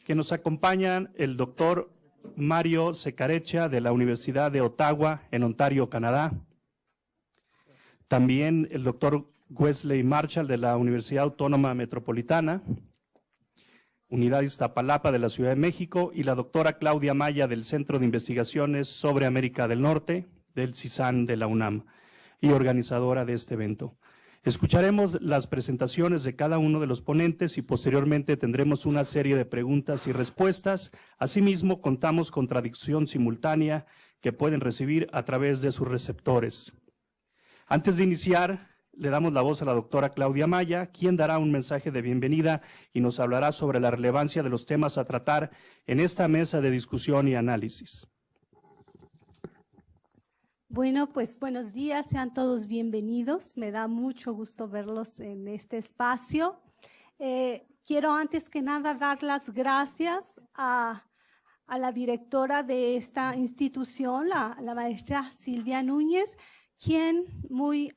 que nos acompañan el doctor Mario SECCARECCIA de la Universidad de Ottawa en Ontario, Canadá. También el doctor WESLEY Marshall de la Universidad Autónoma Metropolitana, Unidad IZTAPALAPA de la Ciudad de México, y la doctora CLAUDIA Maya del Centro de Investigaciones sobre América del Norte del CISAN de la UNAM y organizadora de este evento. Escucharemos las presentaciones de cada uno de los ponentes y posteriormente tendremos una serie de preguntas y respuestas. Asimismo, contamos con traducción simultánea que pueden recibir a través de sus receptores. Antes de iniciar, le damos la voz a la doctora CLAUDIA Maya, quien dará un mensaje de bienvenida y nos hablará sobre la relevancia de los temas a tratar en esta mesa de discusión y análisis. Bueno, pues buenos días, sean todos bienvenidos. Me da mucho gusto verlos en este espacio. Quiero antes que nada dar las gracias a la directora de esta institución, la maestra Silvia Núñez, quien muy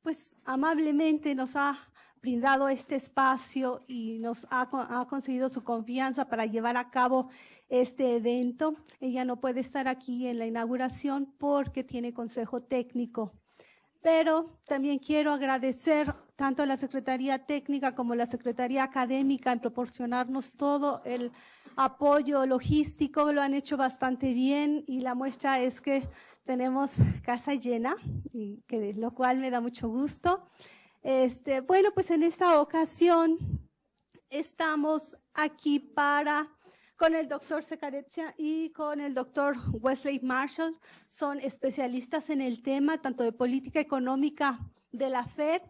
pues amablemente nos ha brindado este espacio y nos ha conseguido su confianza para llevar a cabo este evento. Ella no puede estar aquí en la inauguración porque tiene consejo técnico, pero también quiero agradecer tanto a la Secretaría Técnica como a la Secretaría Académica en proporcionarnos todo el apoyo logístico. Lo han hecho bastante bien y la muestra es que tenemos casa llena, y lo cual me da mucho gusto. Bueno, pues en esta ocasión estamos aquí con el doctor SECCARECCIA y con el doctor WESLEY Marshall. Son especialistas en el tema tanto de política económica de la FED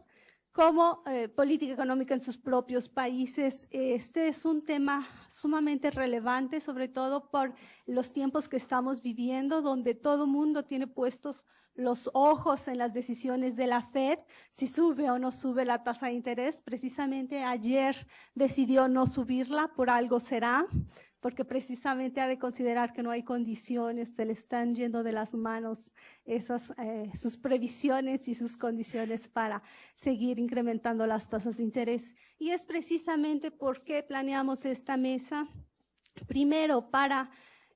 como política económica en sus propios países. Este es un tema sumamente relevante, sobre todo por los tiempos que estamos viviendo, donde todo mundo tiene puestos los ojos en las decisiones de la FED, si sube o no sube la tasa de interés. Precisamente ayer decidió no subirla, por algo será, porque precisamente ha de considerar que no hay condiciones, se le están yendo de las manos sus previsiones y sus condiciones para seguir incrementando las tasas de interés. Y es precisamente por qué planeamos esta mesa, primero para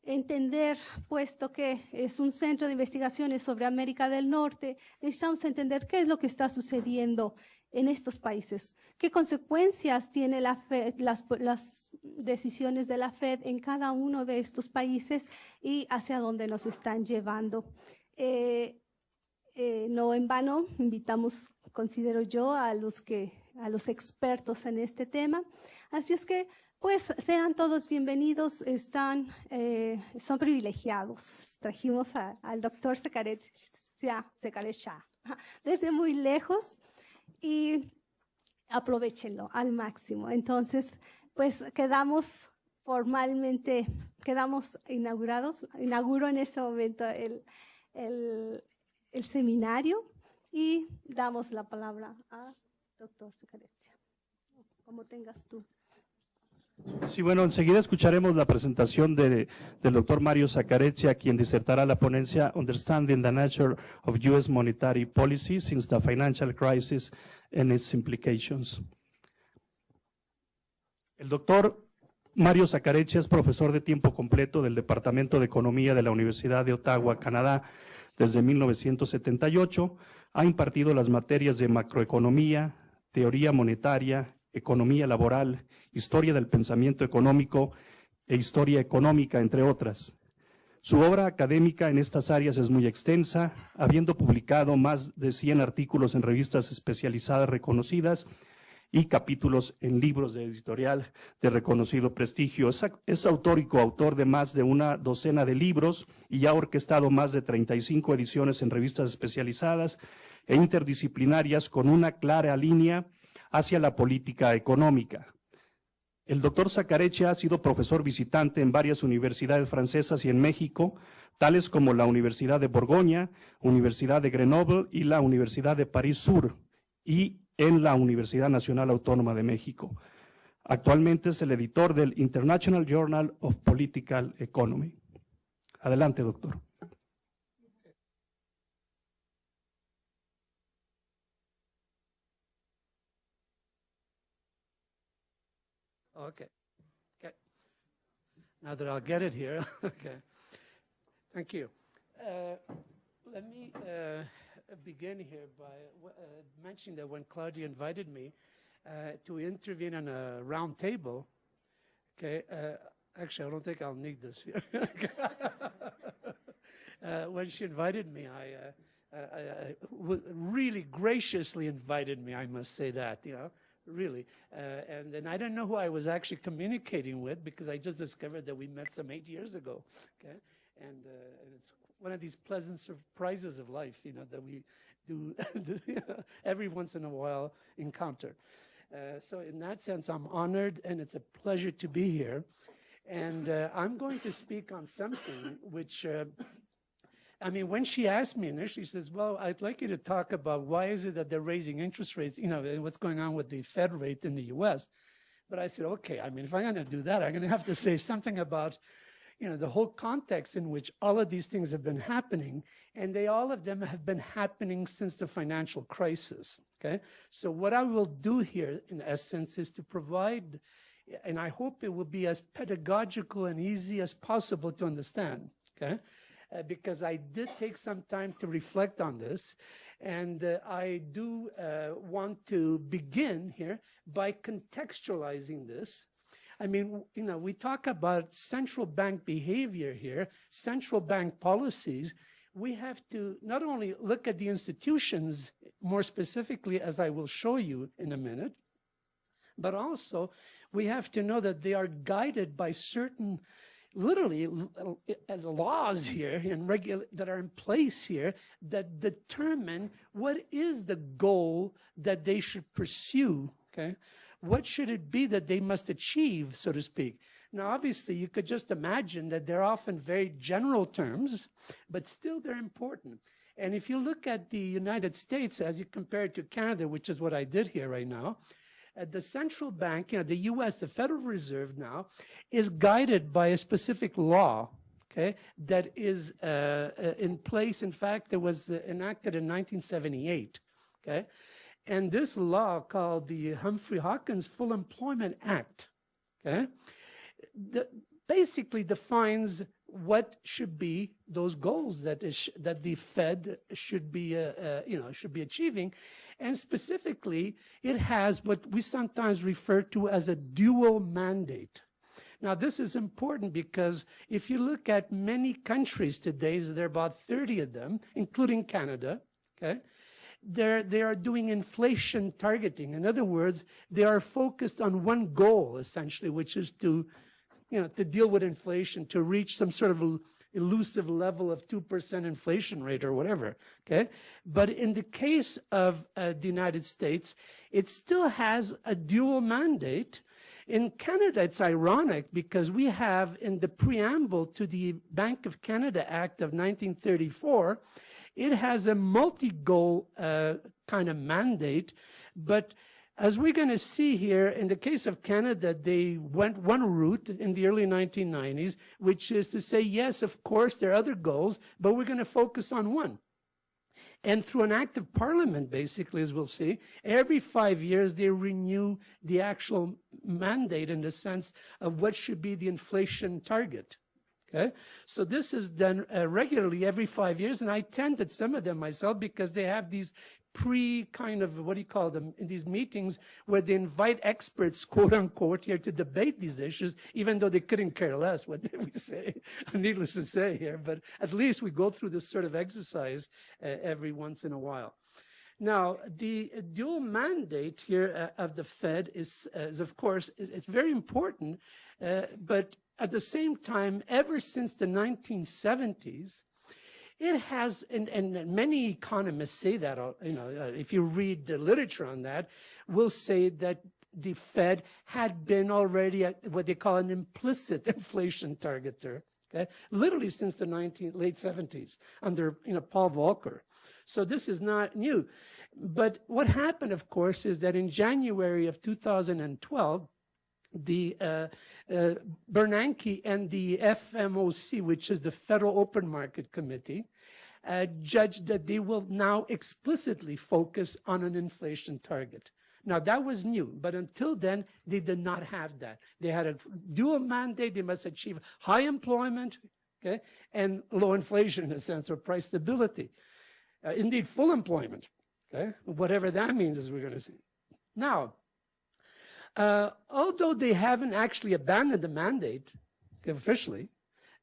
entender, puesto que es un centro de investigaciones sobre América del Norte, necesitamos entender qué es lo que está sucediendo en estos países, qué consecuencias tiene la FED, las decisiones de la FED en cada uno de estos países y hacia dónde nos están llevando. No en vano invitamos, considero yo, a los expertos en este tema. Así es que, pues, sean todos bienvenidos, son privilegiados. Trajimos al doctor SECCARECCIA desde muy lejos y aprovechenlo al máximo. Entonces, pues quedamos inaugurados. Inauguro en este momento el seminario y damos la palabra al doctor SECCARECCIA, como tengas tú. Sí, bueno, enseguida escucharemos la presentación del doctor Mario SECCARECCIA, quien disertará la ponencia Understanding the Nature of U.S. Monetary Policy Since the Financial Crisis and Its Implications. El doctor Mario SECCARECCIA es profesor de tiempo completo del Departamento de Economía de la Universidad de Ottawa, Canadá, desde 1978. Ha impartido las materias de macroeconomía, teoría monetaria, economía laboral, historia del pensamiento económico e historia económica, entre otras. Su obra académica en estas áreas es muy extensa, habiendo publicado más de 100 artículos en revistas especializadas reconocidas y capítulos en libros de editorial de reconocido prestigio. Es autor y coautor de más de una docena de libros y ha orquestado más de 35 ediciones en revistas especializadas e interdisciplinarias con una clara línea hacia la política económica. El doctor SECCARECCIA ha sido profesor visitante en varias universidades francesas y en México, tales como la Universidad de Borgoña, Universidad de Grenoble y la Universidad de París Sur, y en la Universidad Nacional Autónoma de México. Actualmente es el editor del International Journal of Political Economy. Adelante, doctor. Okay. Okay. Now that I'll get it here. Okay. Thank you. Let me begin here by mentioning that when Claudia invited me to intervene on a round table, okay, actually, I don't think I'll need this here. When she invited me, really graciously invited me, I must say that, you know, really. And then I didn't know who I was actually communicating with because I just discovered that we met some 8 years ago, okay? And it's one of these pleasant surprises of life, you know, that we do every once in a while encounter. So in that sense, I'm honored and it's a pleasure to be here. And I'm going to speak on something which, I mean, when she asked me initially, she says, well, I'd like you to talk about why is it that they're raising interest rates, you know, what's going on with the Fed rate in the U.S. But I said, okay, I mean, if I'm going to do that, I'm going to have to say something about, you know, the whole context in which all of these things have been happening, and all of them have been happening since the financial crisis, okay? So what I will do here, in essence, is to provide, and I hope it will be as pedagogical and easy as possible to understand, okay? Because I did take some time to reflect on this, and I do want to begin here by contextualizing this. I mean, you know, we talk about central bank behavior here, central bank policies. We have to not only look at the institutions more specifically, as I will show you in a minute, but also we have to know that they are guided by certain literally laws here and that are in place here that determine what is the goal that they should pursue, okay? What should it be that they must achieve, so to speak? Now, obviously, you could just imagine that they're often very general terms, but still they're important. And if you look at the United States as you compare it to Canada, which is what I did here right now, the central bank, you know, the U.S., the Federal Reserve now, is guided by a specific law, okay, that is in place. In fact, it was enacted in 1978, okay? And this law, called the Humphrey-Hawkins Full Employment Act, okay, basically defines what should be those goals that the Fed should be, should be achieving. And specifically, it has what we sometimes refer to as a dual mandate. Now, this is important because if you look at many countries today, there are about 30 of them, including Canada, okay, they are doing inflation targeting. In other words, they are focused on one goal, essentially, which is to, you know, to deal with inflation, to reach some sort of elusive level of 2% inflation rate or whatever, okay? But in the case of the United States, it still has a dual mandate. In Canada, it's ironic because we have in the preamble to the Bank of Canada Act of 1934, it has a multi-goal kind of mandate, but as we're going to see here, in the case of Canada, they went one route in the early 1990s, which is to say, yes, of course, there are other goals, but we're going to focus on one. And through an act of parliament, basically, as we'll see, every 5 years, they renew the actual mandate in the sense of what should be the inflation target. Okay? So this is done regularly every 5 years, and I attended some of them myself because they have these kind of, what do you call them, in these meetings where they invite experts, quote unquote, here to debate these issues, even though they couldn't care less what we say, needless to say here, but at least we go through this sort of exercise every once in a while. Now, the dual mandate here of the Fed is of course, it's very important, but at the same time, ever since the 1970s, it has, and many economists say that, you know, if you read the literature on that, will say that the Fed had been already at what they call an implicit inflation targeter, okay, literally since the late 70s under, you know, Paul Volcker. So this is not new. But what happened, of course, is that in January of 2012, the Bernanke and the FMOC, which is the Federal Open Market Committee, judged that they will now explicitly focus on an inflation target. Now, that was new, but until then, they did not have that. They had a dual mandate. They must achieve high employment, okay, and low inflation in a sense, or price stability. Indeed, full employment, okay, whatever that means, as we're going to see. Now, although they haven't actually abandoned the mandate officially,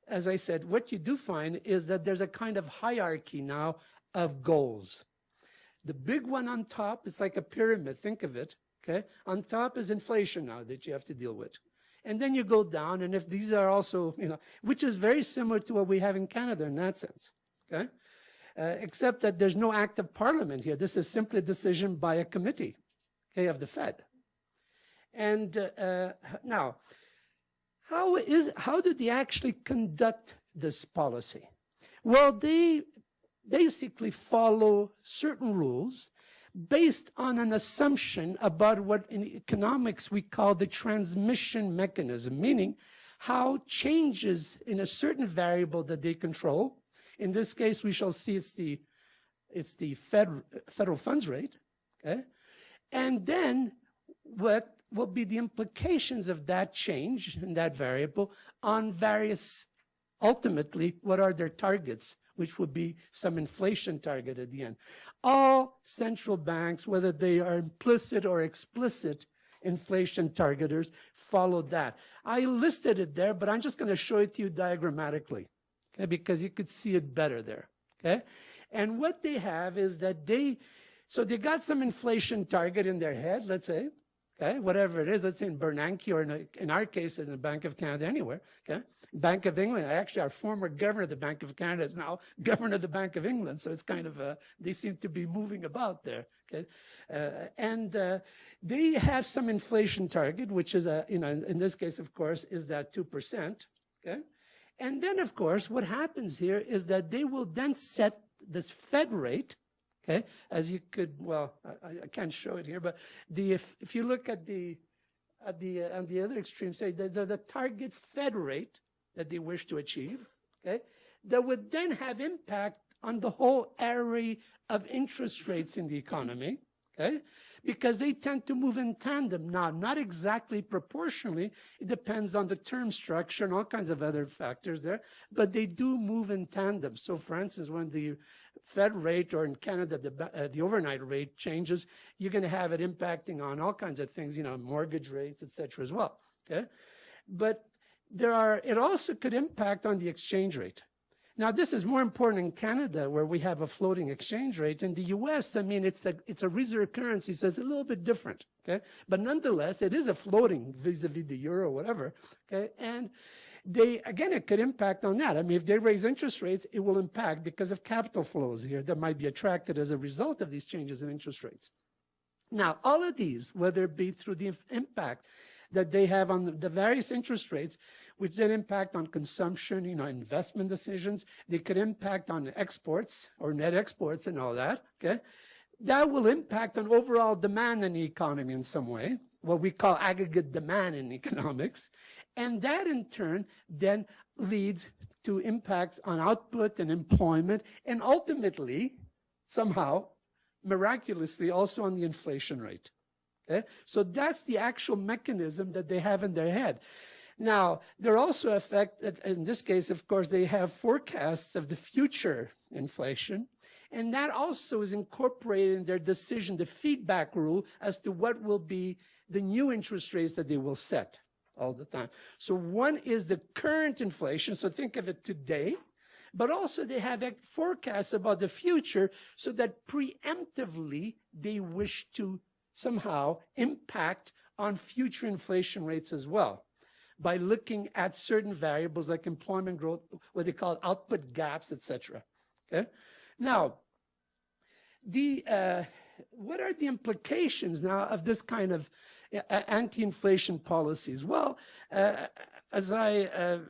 as I said, what you do find is that there's a kind of hierarchy now of goals. The big one on top is like a pyramid, think of it, okay? On top is inflation now that you have to deal with. And then you go down, and if these are also, which is very similar to what we have in Canada in that sense, okay? Except that there's no act of parliament here. This is simply a decision by a committee, okay, of the Fed. And now, how do they actually conduct this policy? Well, they basically follow certain rules based on an assumption about what in economics we call the transmission mechanism, meaning how changes in a certain variable that they control. In this case, we shall see it's the federal funds rate, okay? And then what will be the implications of that change in that variable on various, ultimately, what are their targets, which would be some inflation target at the end. All central banks, whether they are implicit or explicit inflation targeters, follow that. I listed it there, but I'm just going to show it to you diagrammatically, okay, because you could see it better there, okay? And what they have is that they got some inflation target in their head, let's say, okay, whatever it is, let's say in Bernanke, or in our case, in the Bank of Canada, anywhere, okay? Bank of England, actually, our former governor of the Bank of Canada is now governor of the Bank of England, so it's kind of, they seem to be moving about there, okay? They have some inflation target, which is, in this case, of course, is that 2%, okay? And then, of course, what happens here is that they will then set this Fed rate, okay, as you could, well, I can't show it here, but if you look at on the other extreme, say there's the target Fed rate that they wish to achieve, okay, that would then have impact on the whole array of interest rates in the economy, okay, because they tend to move in tandem. Now, not exactly proportionally. It depends on the term structure and all kinds of other factors there, but they do move in tandem. So, for instance, when the Fed rate, or in Canada, the overnight rate changes, you're going to have it impacting on all kinds of things, mortgage rates, et cetera, as well, okay? But it also could impact on the exchange rate. Now, this is more important in Canada, where we have a floating exchange rate. In the U.S., I mean, it's a reserve currency, so it's a little bit different, okay? But nonetheless, it is a floating vis-a-vis the euro or whatever, okay? And again, it could impact on that. I mean, if they raise interest rates, it will impact because of capital flows here that might be attracted as a result of these changes in interest rates. Now, all of these, whether it be through the impact that they have on the various interest rates, which then impact on consumption, investment decisions. They could impact on exports or net exports and all that, okay? That will impact on overall demand in the economy in some way, what we call aggregate demand in economics. And that, in turn, then leads to impacts on output and employment, and ultimately, somehow, miraculously, also on the inflation rate. Okay? So that's the actual mechanism that they have in their head. Now, they're also affected, in this case, of course, they have forecasts of the future inflation, and that also is incorporated in their decision, the feedback rule, as to what will be the new interest rates that they will set all the time. So one is the current inflation, so think of it today, but also they have forecasts about the future, so that preemptively they wish to somehow impact on future inflation rates as well, by looking at certain variables like employment growth, what they call output gaps, etc. Okay? Now, what are the implications now of this kind of anti-inflation policies? Well, as I've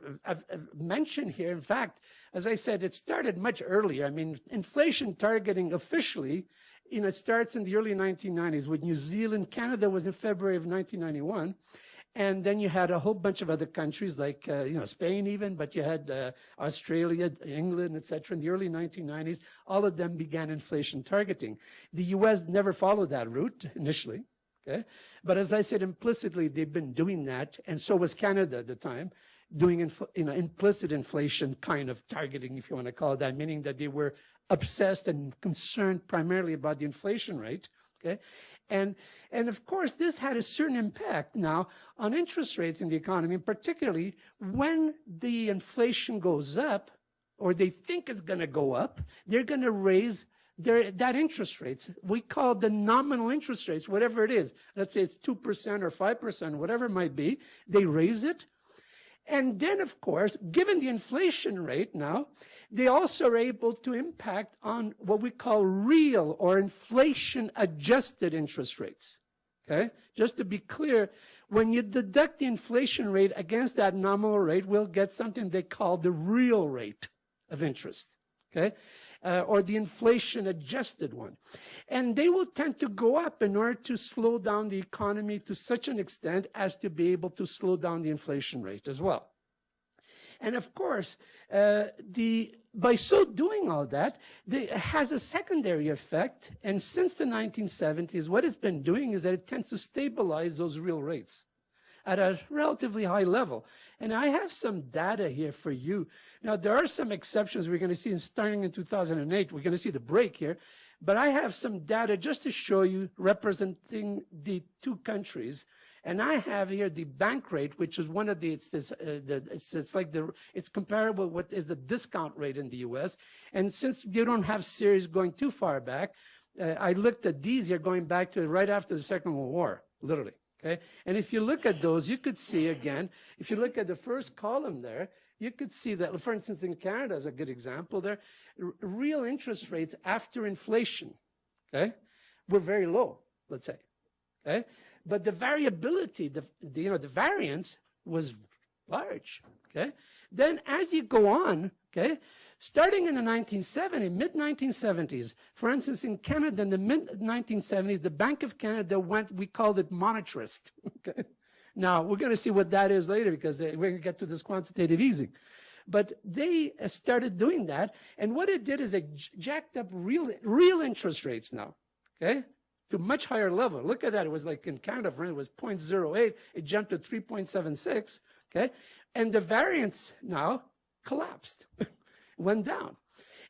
mentioned here, in fact, as I said, it started much earlier. I mean, inflation targeting officially, it starts in the early 1990s with New Zealand. Canada was in February of 1991. And then you had a whole bunch of other countries like, Spain even, but you had Australia, England, et cetera, in the early 1990s. All of them began inflation targeting. The U.S. never followed that route initially, okay? But as I said, implicitly, they've been doing that, and so was Canada at the time, doing implicit inflation kind of targeting, if you want to call it that, meaning that they were obsessed and concerned primarily about the inflation rate, okay? And of course, this had a certain impact now on interest rates in the economy, particularly when the inflation goes up, or they think it's going to go up, they're going to raise that interest rates. We call the nominal interest rates, whatever it is. Let's say it's 2% or 5%, whatever it might be. They raise it. And then, of course, given the inflation rate now, they also are able to impact on what we call real or inflation-adjusted interest rates, okay? Just to be clear, when you deduct the inflation rate against that nominal rate, we'll get something they call the real rate of interest, okay? Or the inflation-adjusted one. And they will tend to go up in order to slow down the economy to such an extent as to be able to slow down the inflation rate as well. And of course, by so doing all that, it has a secondary effect. And since the 1970s, what it's been doing is that it tends to stabilize those real rates at a relatively high level. And I have some data here for you. Now, there are some exceptions we're going to see starting in 2008. We're going to see the break here. But I have some data just to show you representing the two countries. And I have here the bank rate, which is one of the, it's comparable with what is the discount rate in the U.S. And since you don't have series going too far back, I looked at these here going back to right after the Second World War, literally. Okay? And if you look at those, you could see again, if you look at the first column there, you could see that, for instance, in Canada is a good example there, real interest rates after inflation, okay, were very low, let's say, okay? But the variability, the variance was large, okay? Then as you go on, okay, starting in the mid-1970s, for instance, in Canada in the mid-1970s, the Bank of Canada we called it monetarist, okay? Now, we're going to see what that is later because we're going to get to this quantitative easing. But they started doing that, and what it did is it jacked up real interest rates now, okay, to a much higher level. Look at that. It was like in Canada, for instance, it was 0.08. It jumped to 3.76, okay? And the variance now collapsed, went down.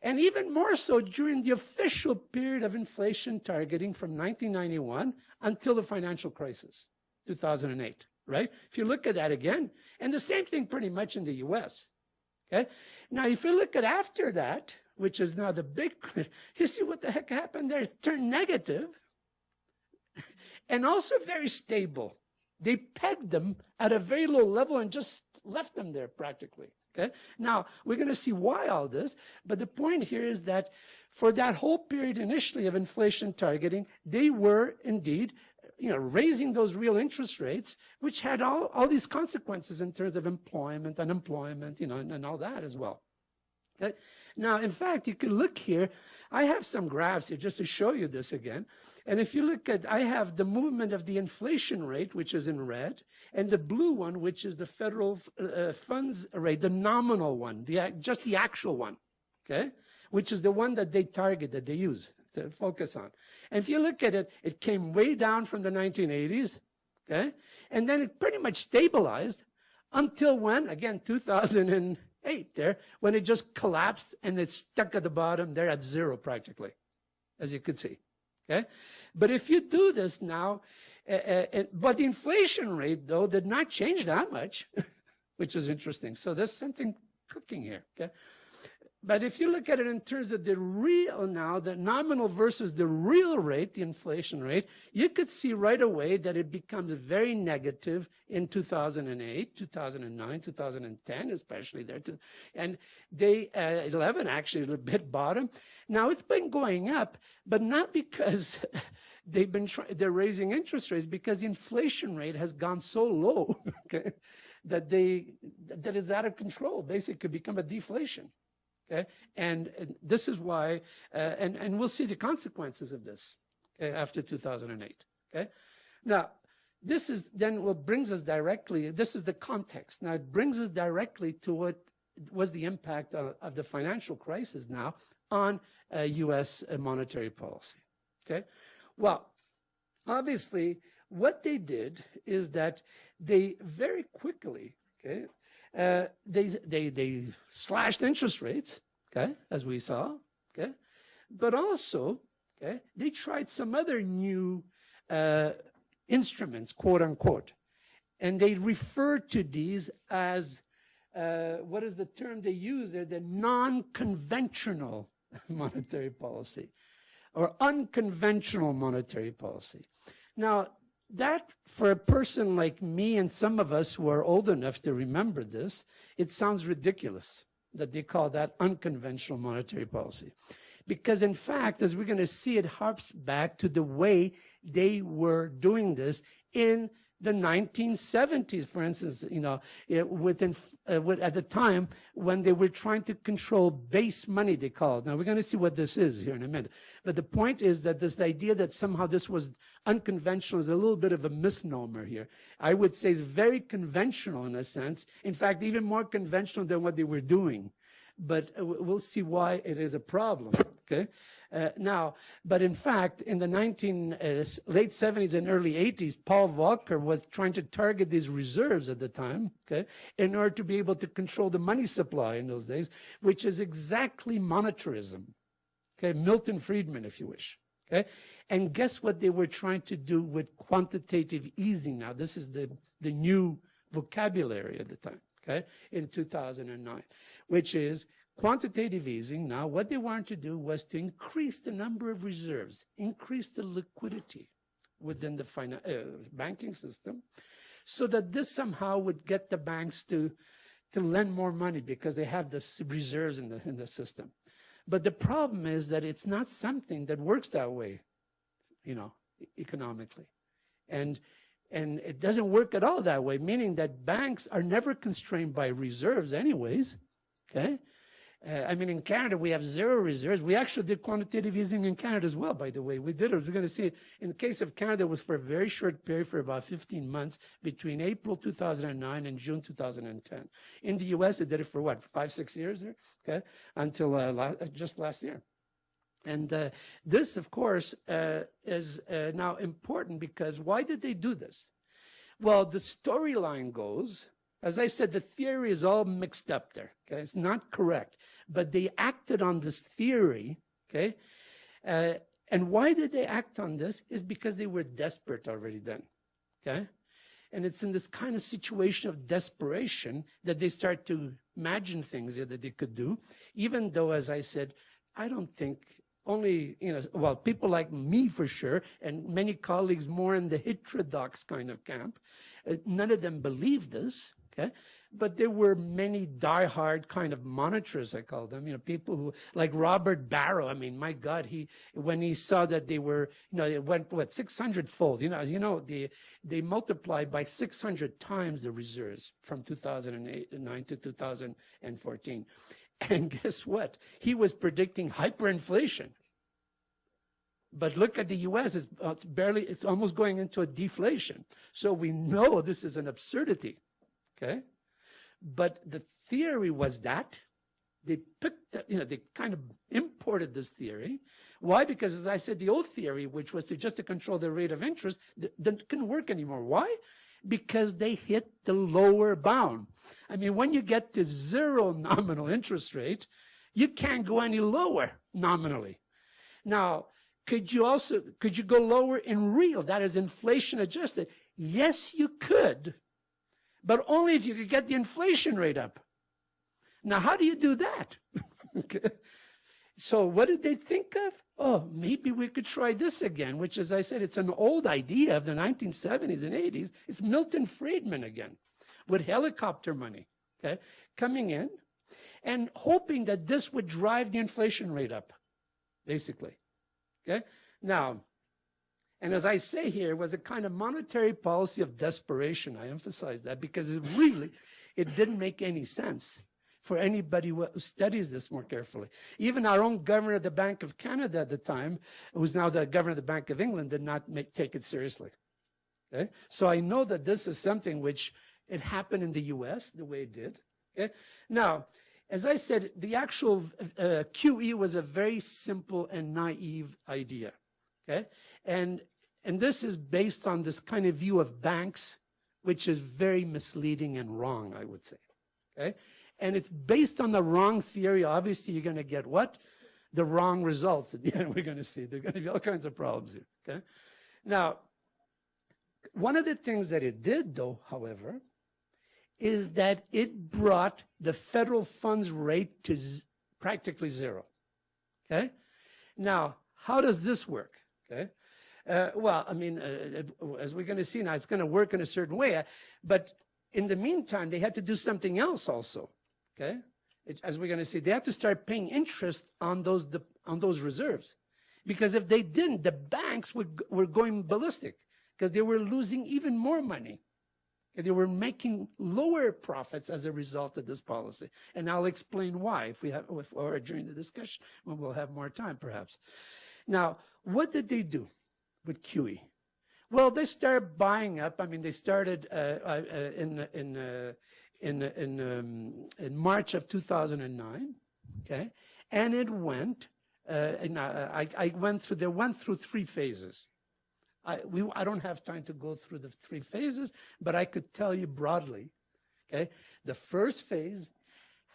And even more so during the official period of inflation targeting from 1991 until the financial crisis, 2008. Right? If you look at that again, and the same thing pretty much in the U.S. Okay? Now, if you look at after that, which is now the big, you see what the heck happened there? It turned negative and also very stable. They pegged them at a very low level and just left them there practically. Okay? Now, we're going to see why all this, but the point here is that for that whole period initially of inflation targeting, they were indeed raising those real interest rates, which had all these consequences in terms of employment, unemployment, and all that as well. Okay? Now, in fact, you can look here. I have some graphs here just to show you this again. And if you look at, I have the movement of the inflation rate, which is in red, and the blue one, which is the federal funds rate, the nominal one, just the actual one, okay, which is the one that they target, that they use to focus on. And if you look at it, it came way down from the 1980s, okay? And then it pretty much stabilized until when? Again, 2008 there, when it just collapsed and it stuck at the bottom there at zero practically, as you could see, okay? But if you do this now, but the inflation rate, though, did not change that much, which is interesting. So there's something cooking here, okay? But if you look at it in terms of the real now, the nominal versus the real rate, the inflation rate, you could see right away that it becomes very negative in 2008, 2009, 2010, especially there. And 11 actually a bit bottom. Now it's been going up, but not because they're raising interest rates, because the inflation rate has gone so low, okay, that is out of control. Basically, it could become a deflation. Okay? And this is why, and we'll see the consequences of this, okay, after 2008. Okay? Now, this is then what brings us directly, this is the context. Now, it brings us directly to what was the impact of the financial crisis now on U.S. monetary policy. Okay? Well, obviously, what they did is that they very quickly, okay, they slashed interest rates, okay, as we saw, okay, but also, okay, they tried some other new instruments, quote unquote, and they referred to these as, what is the term they use there? The non-conventional monetary policy or unconventional monetary policy. Now, that, for a person like me and some of us who are old enough to remember this, it sounds ridiculous that they call that unconventional monetary policy. Because in fact, as we're going to see, it harps back to the way they were doing this in the 1970s, for instance, you know, at the time when they were trying to control base money, they call it. Now, we're going to see what this is here in a minute. But the point is that this idea that somehow this was unconventional is a little bit of a misnomer here. I would say it's very conventional in a sense. In fact, even more conventional than what they were doing. But we'll see why it is a problem, okay? Now, but in fact, in the late 70s and early 80s, Paul Volcker was trying to target these reserves at the time, okay, in order to be able to control the money supply in those days, which is exactly monetarism, okay, Milton Friedman, if you wish, okay? And guess what they were trying to do with quantitative easing now? This is the new vocabulary at the time, okay, in 2009, which is quantitative easing. Now, what they wanted to do was to increase the number of reserves, increase the liquidity within the banking system, so that this somehow would get the banks to lend more money because they have the reserves in the system. But the problem is that it's not something that works that way, you know, economically. And it doesn't work at all that way, meaning that banks are never constrained by reserves anyways, okay? I mean, in Canada, we have zero reserves. We actually did quantitative easing in Canada as well, by the way. We did it. We're going to see it. In the case of Canada, it was for a very short period, for about 15 months, between April 2009 and June 2010. In the U.S., it did it for what, 5-6 years there? Okay, until just last year. And this, of course, is now important because why did they do this? Well, the storyline goes, as I said, the theory is all mixed up there. Okay, it's not correct. But they acted on this theory, okay? And why did they act on this? Is because they were desperate already then, okay? And it's in this kind of situation of desperation that they start to imagine things that they could do, even though, as I said, I don't think only, you know, well, people like me for sure, and many colleagues more in the heterodox kind of camp, none of them believed this, okay? But there were many diehard kind of monetarists, I call them, you know, people who, like Robert Barrow, I mean, my God, when he saw that they were, you know, it went, what, 600-fold, you know, as you know, they multiplied by 600 times the reserves from 2009 to 2014. And guess what? He was predicting hyperinflation. But look at the U.S., it's almost going into a deflation. So we know this is an absurdity, okay? But the theory was that they picked, they kind of imported this theory. Why? Because, as I said, the old theory, which was just to control the rate of interest, that couldn't work anymore. Why? Because they hit the lower bound. I mean, when you get to zero nominal interest rate, you can't go any lower nominally. Now, could you go lower in real, that is inflation adjusted? Yes, you could, but only if you could get the inflation rate up. Now, how do you do that? Okay. So what did they think of? Oh, maybe we could try this again, which, as I said, it's an old idea of the 1970s and 80s. It's Milton Friedman again with helicopter money, okay, coming in and hoping that this would drive the inflation rate up, basically, okay? Now, and as I say here, it was a kind of monetary policy of desperation. I emphasize that because it didn't make any sense for anybody who studies this more carefully. Even our own governor of the Bank of Canada at the time, who's now the governor of the Bank of England, did not take it seriously. Okay? So I know that this is something which it happened in the U.S. the way it did. Okay? Now, as I said, the actual QE was a very simple and naive idea. Okay? And and this is based on this kind of view of banks, which is very misleading and wrong, I would say. Okay? And it's based on the wrong theory. Obviously, you're going to get what? The wrong results. At the end, we're going to see. There are going to be all kinds of problems here. Okay? Now, one of the things that it did, though, however, is that it brought the federal funds rate to practically zero. Okay? Now, how does this work? Okay? Well, I mean, as we're going to see now, it's going to work in a certain way. But in the meantime, they had to do something else also. Okay? As we're going to see, they had to start paying interest on those reserves. Because if they didn't, the banks were going ballistic because they were losing even more money. They were making lower profits as a result of this policy. And I'll explain why or during the discussion when we'll have more time, perhaps. Now, what did they do with QE? Well, they started buying up. I mean, they started in March of 2009, okay? And it went, they went through 3 phases. I don't have time to go through the 3 phases, but I could tell you broadly, okay? The first phase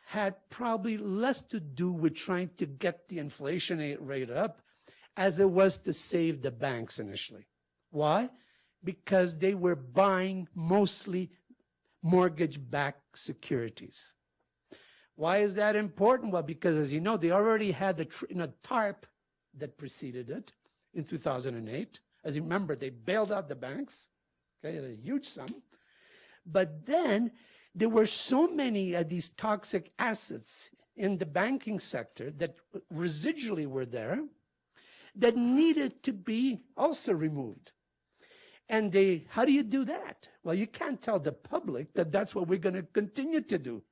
had probably less to do with trying to get the inflation rate up as it was to save the banks initially. Why? Because they were buying mostly mortgage-backed securities. Why is that important? Well, because as you know, they already had the TARP that preceded it in 2008. As you remember, they bailed out the banks, okay, at a huge sum. But then there were so many of these toxic assets in the banking sector that residually were there that needed to be also removed. And how do you do that? Well, you can't tell the public that that's what we're going to continue to do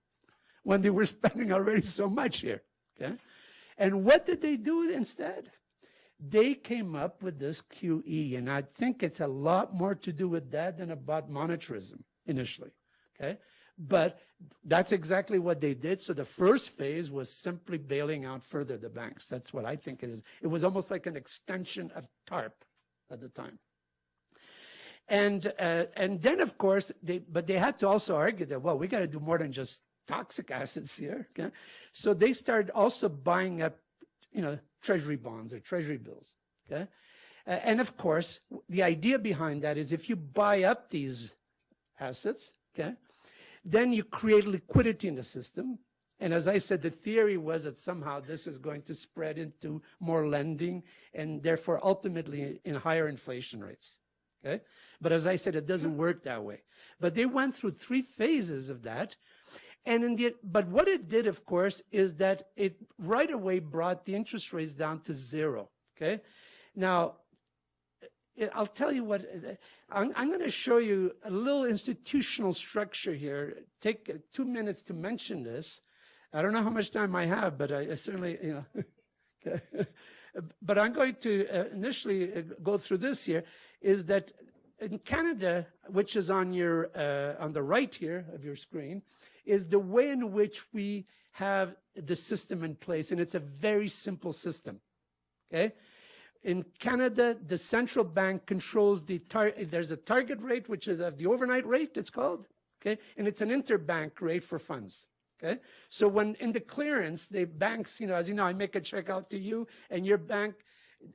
when they were spending already so much here, okay? And what did they do instead? They came up with this QE, and I think it's a lot more to do with that than about monetarism initially, okay? But that's exactly what they did. So the first phase was simply bailing out further the banks. That's what I think it is. It was almost like an extension of TARP at the time. And then, of course, they had to also argue that, well, we got to do more than just toxic assets here, okay? So they started also buying up, treasury bonds or treasury bills, okay? And of course, the idea behind that is if you buy up these assets, okay, then you create liquidity in the system. And as I said, the theory was that somehow this is going to spread into more lending and therefore ultimately in higher inflation rates, okay? But as I said, it doesn't work that way. But they went through 3 phases of that. But what it did, of course, is that it right away brought the interest rates down to 0, okay? Now, I'll tell you what, I'm going to show you a little institutional structure here. Take 2 minutes to mention this. I don't know how much time I have, but I certainly, okay. But I'm going to initially go through this here, is that in Canada, which is on the right here of your screen, is the way in which we have the system in place, and it's a very simple system, okay? In Canada, the central bank controls there's a target rate, which is the overnight rate, it's called, okay? And it's an interbank rate for funds, okay? So when in the clearance, the banks, as you know, I make a check out to you, and your bank,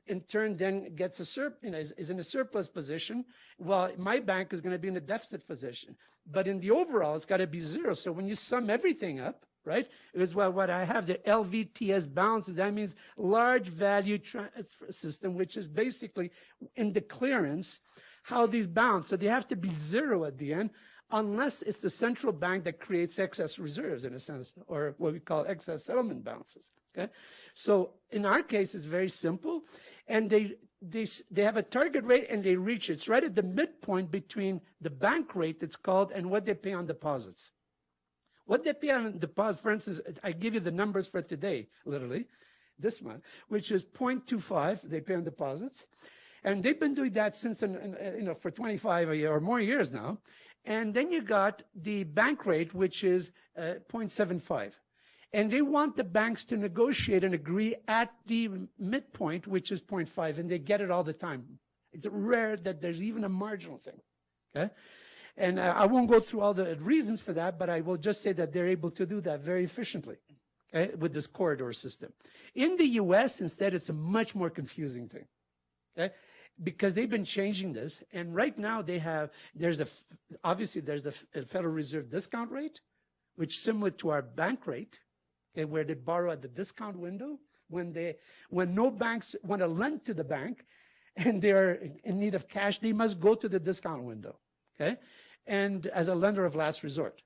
in turn, then gets is in a surplus position. Well, my bank is going to be in a deficit position. But in the overall, it's got to be 0. So when you sum everything up, right, it was what I have, the LVTS balances. That means large value transfer system, which is basically in the clearance, how these balance. So they have to be 0 at the end, unless it's the central bank that creates excess reserves, in a sense, or what we call excess settlement balances. Okay, so in our case, it's very simple, and they have a target rate and they reach it. It's right at the midpoint between the bank rate, it's called, and what they pay on deposits. What they pay on deposits, for instance, I give you the numbers for today, literally, this month, which is 0.25 they pay on deposits, and they've been doing that since for 25 or more years now. And then you got the bank rate, which is 0.75. And they want the banks to negotiate and agree at the midpoint, which is 0.5, and they get it all the time. It's rare that there's even a marginal thing, okay? And I won't go through all the reasons for that, but I will just say that they're able to do that very efficiently, okay, with this corridor system. In the U.S., instead, it's a much more confusing thing, okay? Because they've been changing this, and right now obviously there's the Federal Reserve discount rate, which is similar to our bank rate, okay, where they borrow at the discount window. When no banks want to lend to the bank and they're in need of cash, they must go to the discount window, okay? And as a lender of last resort.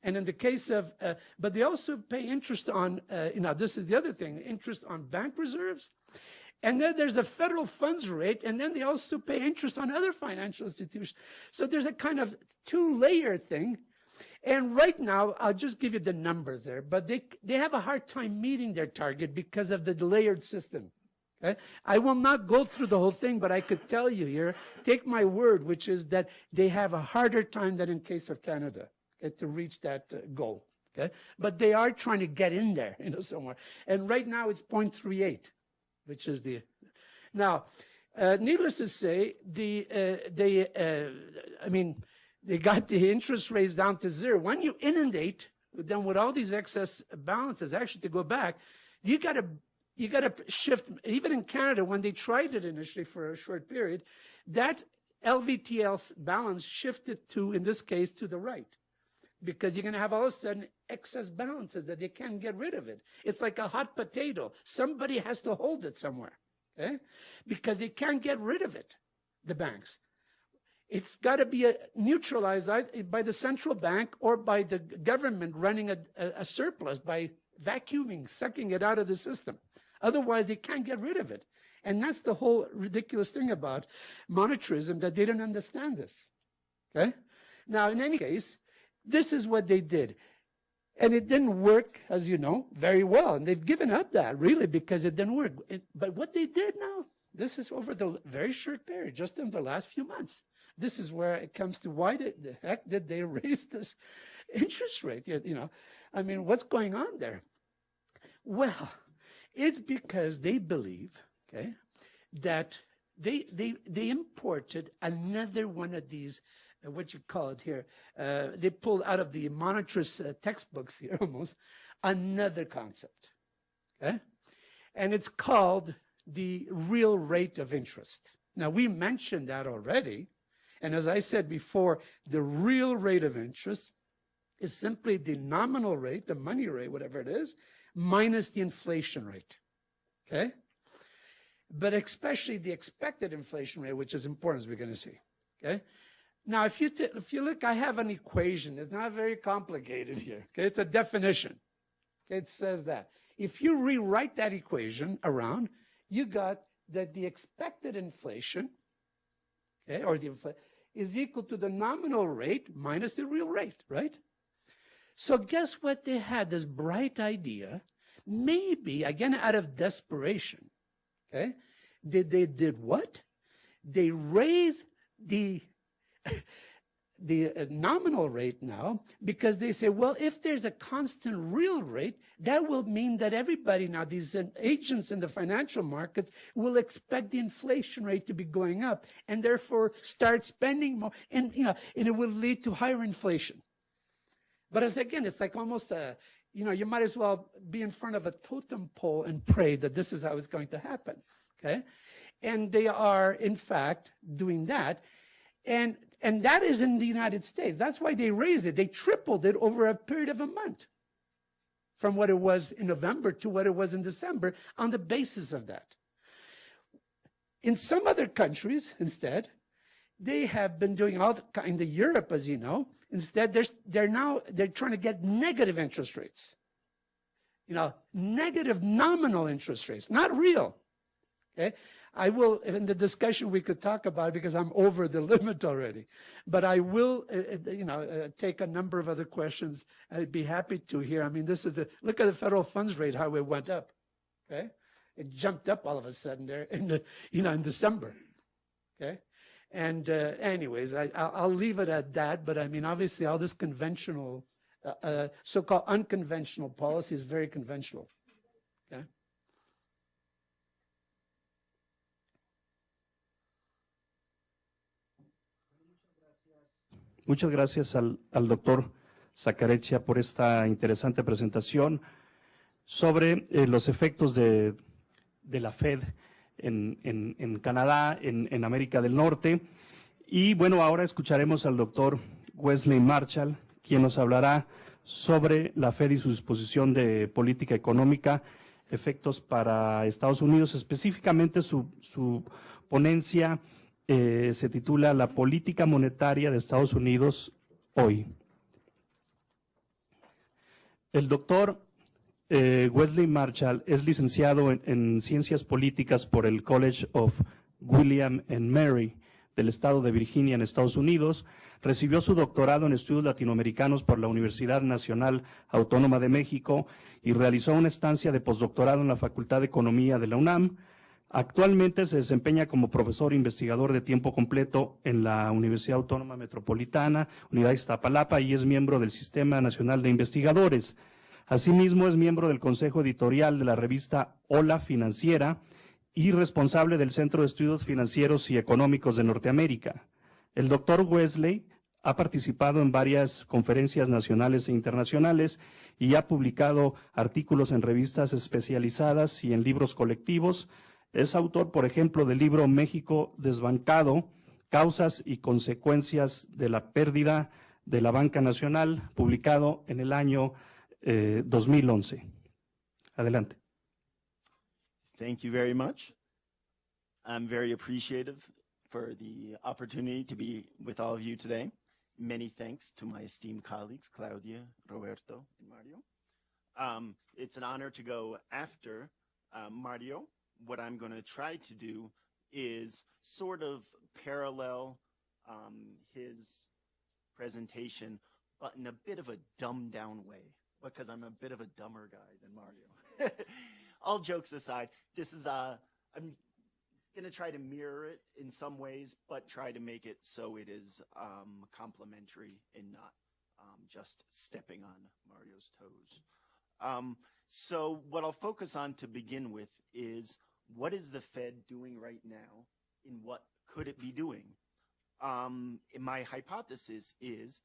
And in the case of, but they also pay interest on, this is the other thing, interest on bank reserves. And then there's the federal funds rate, and then they also pay interest on other financial institutions. So there's a kind of two-layer thing. And right now, I'll just give you the numbers there, but they have a hard time meeting their target because of the layered system. Okay? I will not go through the whole thing, but I could tell you here, take my word, which is that they have a harder time than in case of Canada, okay, to reach that goal. Okay? But they are trying to get in there, somewhere. And right now it's 0.38, which is now, needless to say, they got the interest rates down to zero. When you inundate them with all these excess balances, actually to go back, you got to shift. Even in Canada, when they tried it initially for a short period, that LVTL balance shifted to, in this case, to the right, because you're going to have all of a sudden excess balances that they can't get rid of it. It's like a hot potato. Somebody has to hold it somewhere, okay? Because they can't get rid of it, the banks. It's got to be neutralized by the central bank or by the government running a surplus by vacuuming, sucking it out of the system. Otherwise, they can't get rid of it. And that's the whole ridiculous thing about monetarism, that they don't understand this. Okay? Now, in any case, this is what they did. And it didn't work, as you know, very well. And they've given up that, really, because it didn't work. But what they did now, this is over the very short period, just in the last few months. This is where it comes to why the heck did they raise this interest rate? I mean, what's going on there? Well, it's because they believe, okay, that they imported another one of these, what you call it here, they pulled out of the monetarist textbooks here almost, another concept, okay? And it's called the real rate of interest. Now, we mentioned that already. And as I said before, the real rate of interest is simply the nominal rate, the money rate, whatever it is, minus the inflation rate, okay? But especially the expected inflation rate, which is important, as we're going to see, okay? Now, if you look, I have an equation. It's not very complicated here, okay? It's a definition, okay? It says that. If you rewrite that equation around, you got that the expected inflation, okay, or the inflation, is equal to the nominal rate minus the real rate, right? So guess what? They had this bright idea, maybe, again, out of desperation, okay? They did what? They raised the nominal rate now, because they say, well, if there's a constant real rate, that will mean that everybody now, these agents in the financial markets, will expect the inflation rate to be going up, and therefore start spending more, and it will lead to higher inflation. But again, it's like almost you might as well be in front of a totem pole and pray that this is how it's going to happen, okay? And they are, in fact, doing that. And that is in the United States. That's why they raised it. They tripled it over a period of a month, from what it was in November to what it was in December, on the basis of that. In some other countries, instead, they have been doing all in Europe, as you know. Instead, they're trying to get negative interest rates. Negative nominal interest rates, not real. Okay? I will, in the discussion, we could talk about it because I'm over the limit already. But I will, take a number of other questions. I'd be happy to hear. I mean, look at the federal funds rate, how it went up. Okay? It jumped up all of a sudden there in December. Okay? And anyways, I'll leave it at that. But I mean, obviously, all this conventional, so-called unconventional policy is very conventional. Okay? Muchas gracias al doctor SECCARECCIA por esta interesante presentación sobre los efectos de la Fed en Canadá, en América del Norte. Y bueno, ahora escucharemos al doctor Wesley Marshall, quien nos hablará sobre la Fed y su disposición de política económica, efectos para Estados Unidos. Específicamente su ponencia se titula La política monetaria de Estados Unidos hoy. El doctor Wesley Marshall es licenciado en Ciencias Políticas por el College of William and Mary del estado de Virginia en Estados Unidos. Recibió su doctorado en estudios latinoamericanos por la Universidad Nacional Autónoma de México y realizó una estancia de postdoctorado en la Facultad de Economía de la UNAM. Actualmente se desempeña como profesor investigador de tiempo completo en la Universidad Autónoma Metropolitana, UAM-IZTAPALAPA, y es miembro del Sistema Nacional de Investigadores. Asimismo, es miembro del Consejo Editorial de la revista Hola Financiera y responsable del Centro de Estudios Financieros y Económicos de Norteamérica. El doctor Wesley ha participado en varias conferencias nacionales e internacionales y ha publicado artículos en revistas especializadas y en libros colectivos. Es autor, por ejemplo, del libro México desbancado, causas y consecuencias de la pérdida de la banca nacional, publicado en el año 2011. Adelante. Thank you very much. I'm very appreciative for the opportunity to be with all of you today. Many thanks to my esteemed colleagues, Claudia, Roberto, and Mario. It's an honor to go after Mario. What I'm going to try to do is sort of parallel his presentation, but in a bit of a dumbed down way, because I'm a bit of a dumber guy than Mario. All jokes aside, this is I'm going to try to mirror it in some ways, but try to make it so it is complementary and not just stepping on Mario's toes. So what I'll focus on to begin with is, what is the Fed doing right now, and what could it be doing? My hypothesis is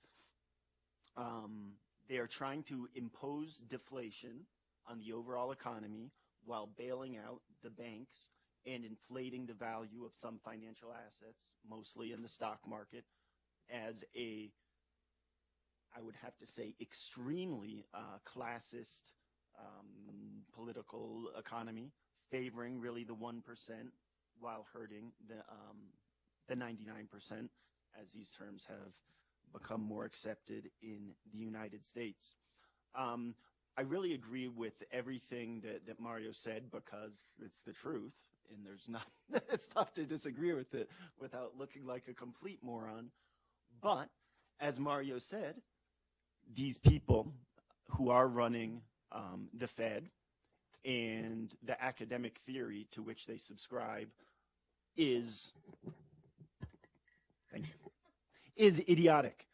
they are trying to impose deflation on the overall economy while bailing out the banks and inflating the value of some financial assets, mostly in the stock market, as a, I would have to say, extremely classist political economy, favoring really the 1% while hurting the 99%, as these terms have become more accepted in the United States. I really agree with everything that Mario said, because it's the truth, and there's not, it's tough to disagree with it without looking like a complete moron. But as Mario said, these people who are running the Fed and the academic theory to which they subscribe is, thank you, is idiotic.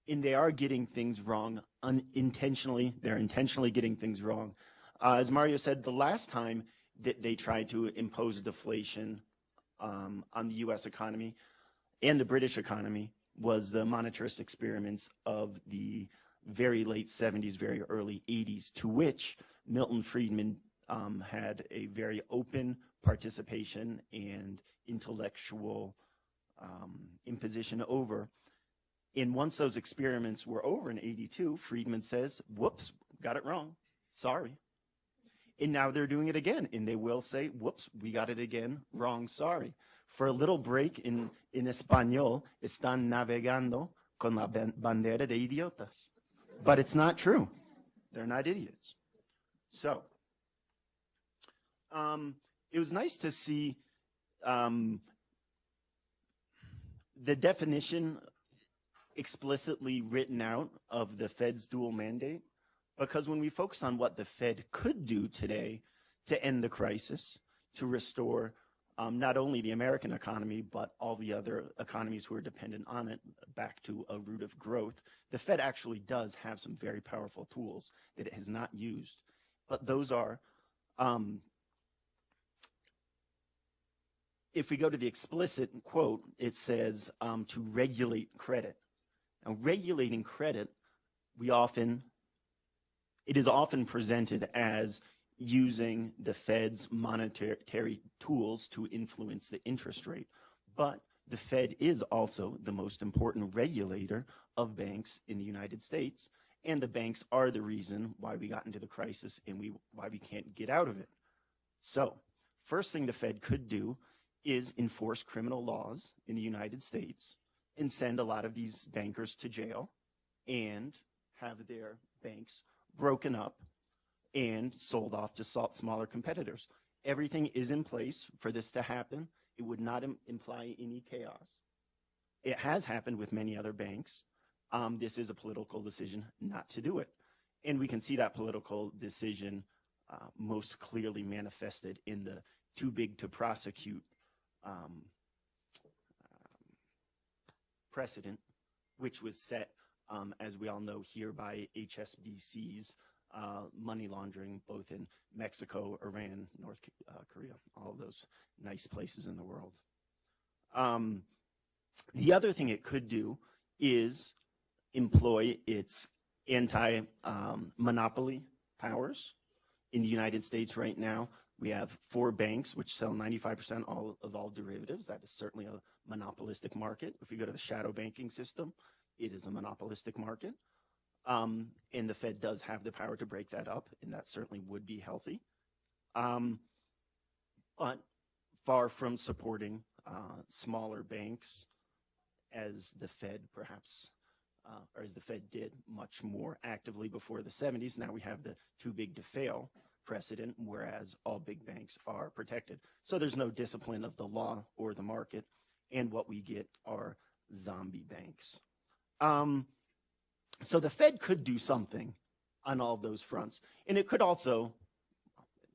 And they are getting things wrong unintentionally. They're intentionally getting things wrong. As Mario said, the last time that they tried to impose deflation on the U.S. economy and the British economy was the monetarist experiments of the very late 70s, very early 80s, to which Milton Friedman had a very open participation and intellectual imposition over. And once those experiments were over in 82, Friedman says, whoops, got it wrong, sorry. And now they're doing it again, and they will say, whoops, we got it again, wrong, sorry. For a little break in español, están navegando con la bandera de idiotas. But it's not true. They're not idiots. So, it was nice to see the definition explicitly written out of the Fed's dual mandate, because when we focus on what the Fed could do today to end the crisis, to restore not only the American economy, but all the other economies who are dependent on it back to a root of growth, the Fed actually does have some very powerful tools that it has not used. But those are, if we go to the explicit quote, it says to regulate credit. Now, regulating credit, it is often presented as using the Fed's monetary tools to influence the interest rate. But the Fed is also the most important regulator of banks in the United States, and the banks are the reason why we got into the crisis and why we can't get out of it. So, first thing the Fed could do is enforce criminal laws in the United States and send a lot of these bankers to jail and have their banks broken up and sold off to smaller competitors. Everything is in place for this to happen. It would not imply any chaos. It has happened with many other banks. This is a political decision not to do it. And we can see that political decision most clearly manifested in the too big to prosecute precedent, which was set, as we all know here, by HSBC's money laundering, both in Mexico, Iran, North Korea, all of those nice places in the world. The other thing it could do is employ its anti-monopoly powers. In the United States right now, we have 4 banks which sell 95% of all derivatives. That is certainly a monopolistic market. If you go to the shadow banking system, it is a monopolistic market. And the Fed does have the power to break that up, and that certainly would be healthy. But far from supporting smaller banks, as the Fed perhaps, or as the Fed did much more actively before the 70s. Now we have the too big to fail precedent, whereas all big banks are protected. So there's no discipline of the law or the market, and what we get are zombie banks. So the Fed could do something on all of those fronts. And it could also,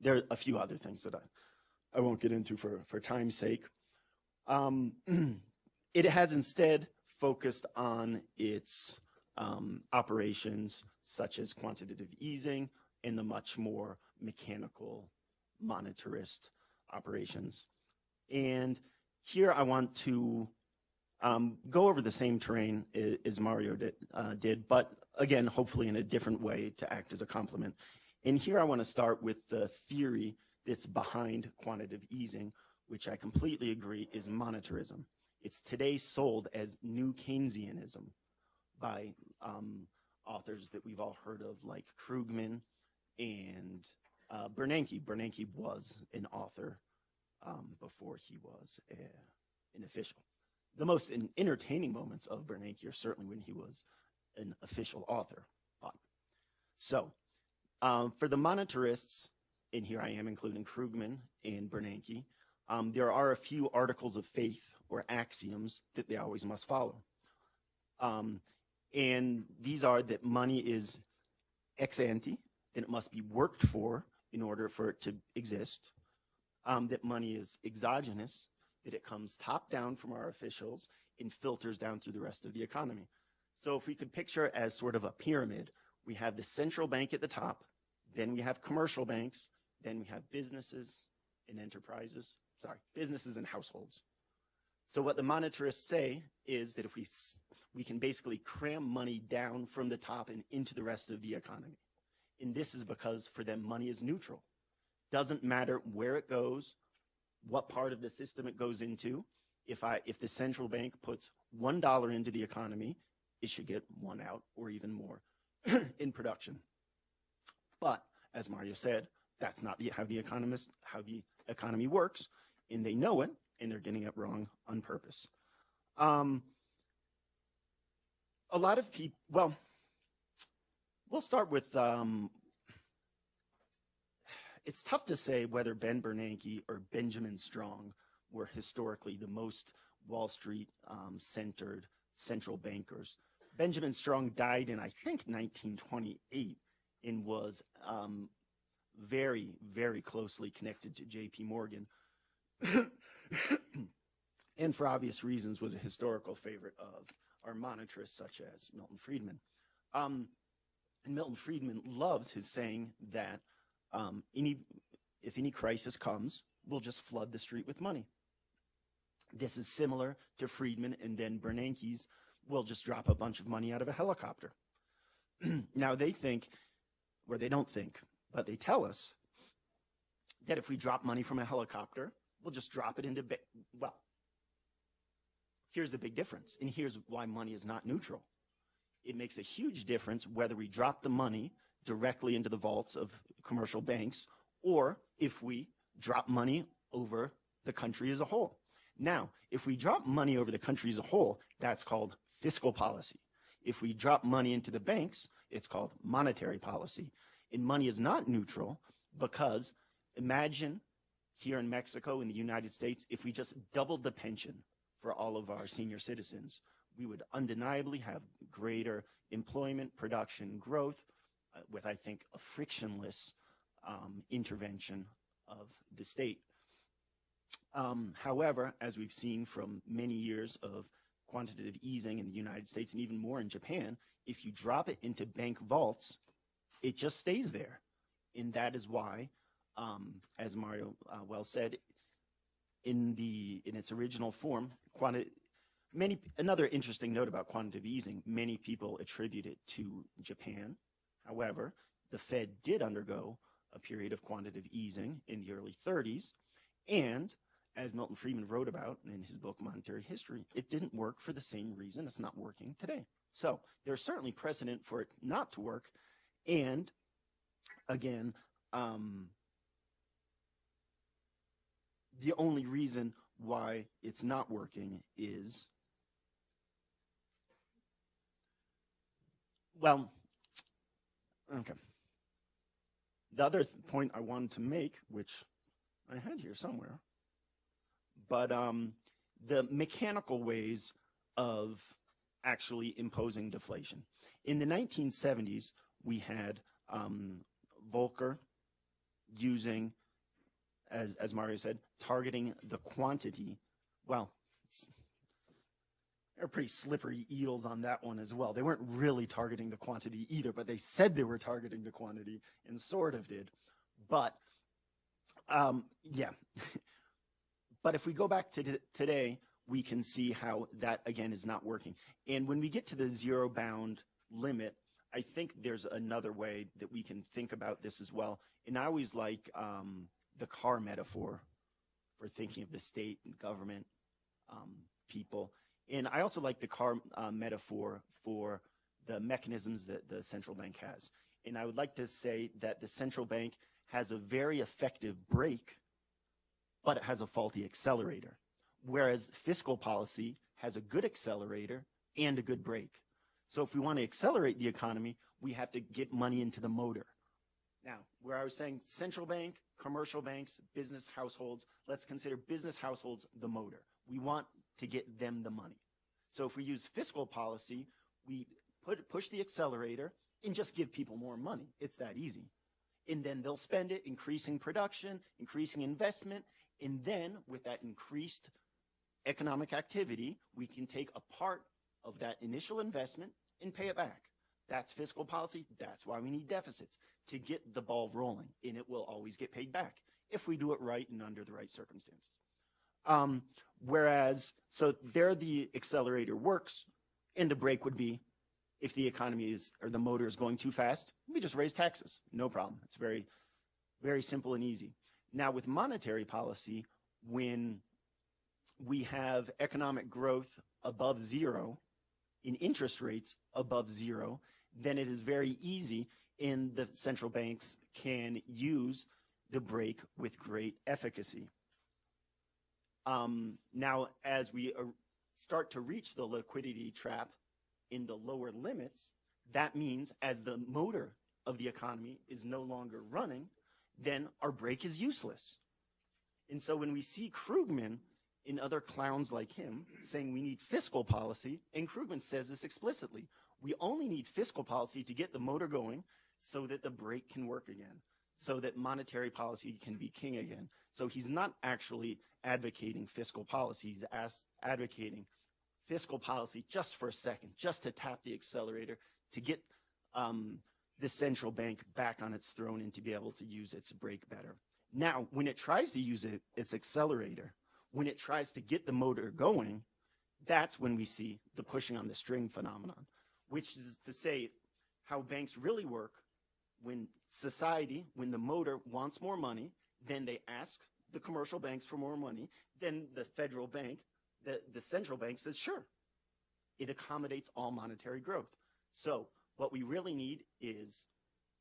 there are a few other things that I won't get into for time's sake. It has instead focused on its operations, such as quantitative easing and the much more mechanical monetarist operations. And here I want to go over the same terrain as Mario did, but again, hopefully in a different way to act as a complement. And here I want to start with the theory that's behind quantitative easing, which I completely agree is monetarism. It's today sold as new Keynesianism by authors that we've all heard of, like Krugman and Bernanke. Bernanke was an author before he was an official. The most entertaining moments of Bernanke are certainly when he was an official author. So, for the monetarists, and here I am including Krugman and Bernanke, there are a few articles of faith or axioms that they always must follow. And these are that money is ex ante, that it must be worked for in order for it to exist, that money is exogenous, that it comes top down from our officials and filters down through the rest of the economy. So if we could picture it as sort of a pyramid, we have the central bank at the top, then we have commercial banks, then we have businesses and enterprises, businesses and households. So what the monetarists say is that if we can basically cram money down from the top and into the rest of the economy. And this is because for them, money is neutral. Doesn't matter where it goes, what part of the system it goes into. If the central bank puts $1 into the economy, it should get 1 out or even more in production. But as Mario said, that's not how the economy works, and they know it, and they're getting it wrong on purpose. A lot of people, well, we'll start with, it's tough to say whether Ben Bernanke or Benjamin Strong were historically the most Wall Street centered central bankers. Benjamin Strong died in, I think, 1928 and was very, very closely connected to J.P. Morgan. And for obvious reasons was a historical favorite of our monetarists such as Milton Friedman. And Milton Friedman loves his saying that if any crisis comes, we'll just flood the street with money. This is similar to Friedman and then Bernanke's we'll just drop a bunch of money out of a helicopter. Now they think, or they don't think, but they tell us that if we drop money from a helicopter, we'll just drop it into, well, here's the big difference, and here's why money is not neutral. It makes a huge difference whether we drop the money directly into the vaults of commercial banks or if we drop money over the country as a whole. Now, if we drop money over the country as a whole, that's called fiscal policy. If we drop money into the banks, it's called monetary policy. And money is not neutral because imagine here in Mexico, in the United States, if we just doubled the pension for all of our senior citizens, we would undeniably have greater employment, production, growth, with, I think, a frictionless intervention of the state. However, as we've seen from many years of quantitative easing in the United States and even more in Japan, if you drop it into bank vaults, it just stays there. And that is why, as Mario well said, in its original form, another interesting note about quantitative easing, many people attribute it to Japan. However, the Fed did undergo a period of quantitative easing in the early 30s, and as Milton Friedman wrote about in his book Monetary History, it didn't work for the same reason it's not working today. So there's certainly precedent for it not to work, and again, the only reason why it's not working is, well, okay. The other point I wanted to make, which I had here somewhere, but the mechanical ways of actually imposing deflation. In the 1970s, we had Volcker using, as Mario said, targeting the quantity. Well, they're pretty slippery eels on that one as well. They weren't really targeting the quantity either, but they said they were targeting the quantity and sort of did. But, yeah. But if we go back to today, we can see how that, again, is not working. And when we get to the zero bound limit, I think there's another way that we can think about this as well. And I always like the car metaphor for thinking of the state and government, people. And I also like the car metaphor for the mechanisms that the central bank has. And I would like to say that the central bank has a very effective brake, but it has a faulty accelerator, whereas fiscal policy has a good accelerator and a good brake. So if we want to accelerate the economy, we have to get money into the motor. Now, where I was saying central bank, commercial banks, business households, let's consider business households the motor. We want to get them the money. So if we use fiscal policy, we push the accelerator and just give people more money. It's that easy. And then they'll spend it, increasing production, increasing investment, and then with that increased economic activity, we can take a part of that initial investment and pay it back. That's fiscal policy. That's why we need deficits, to get the ball rolling, and it will always get paid back if we do it right and under the right circumstances. Whereas, so there the accelerator works, and the brake would be if the economy is, or the motor is going too fast, we just raise taxes. No problem. It's very, very simple and easy. Now with monetary policy, when we have economic growth above zero, in interest rates above zero, then it is very easy, and the central banks can use the brake with great efficacy. Now, as we start to reach the liquidity trap in the lower limits, that means as the motor of the economy is no longer running, then our brake is useless. And so when we see Krugman and other clowns like him saying we need fiscal policy, and Krugman says this explicitly, we only need fiscal policy to get the motor going so that the brake can work again, so that monetary policy can be king again. So he's not actually advocating fiscal policy, he's advocating fiscal policy just for a second, just to tap the accelerator, to get the central bank back on its throne and to be able to use its brake better. Now, when it tries to use its accelerator, when it tries to get the motor going, that's when we see the pushing on the string phenomenon, which is to say how banks really work when society, when the motor wants more money, then they ask the commercial banks for more money, then the federal bank, the central bank says, sure, it accommodates all monetary growth. So what we really need is,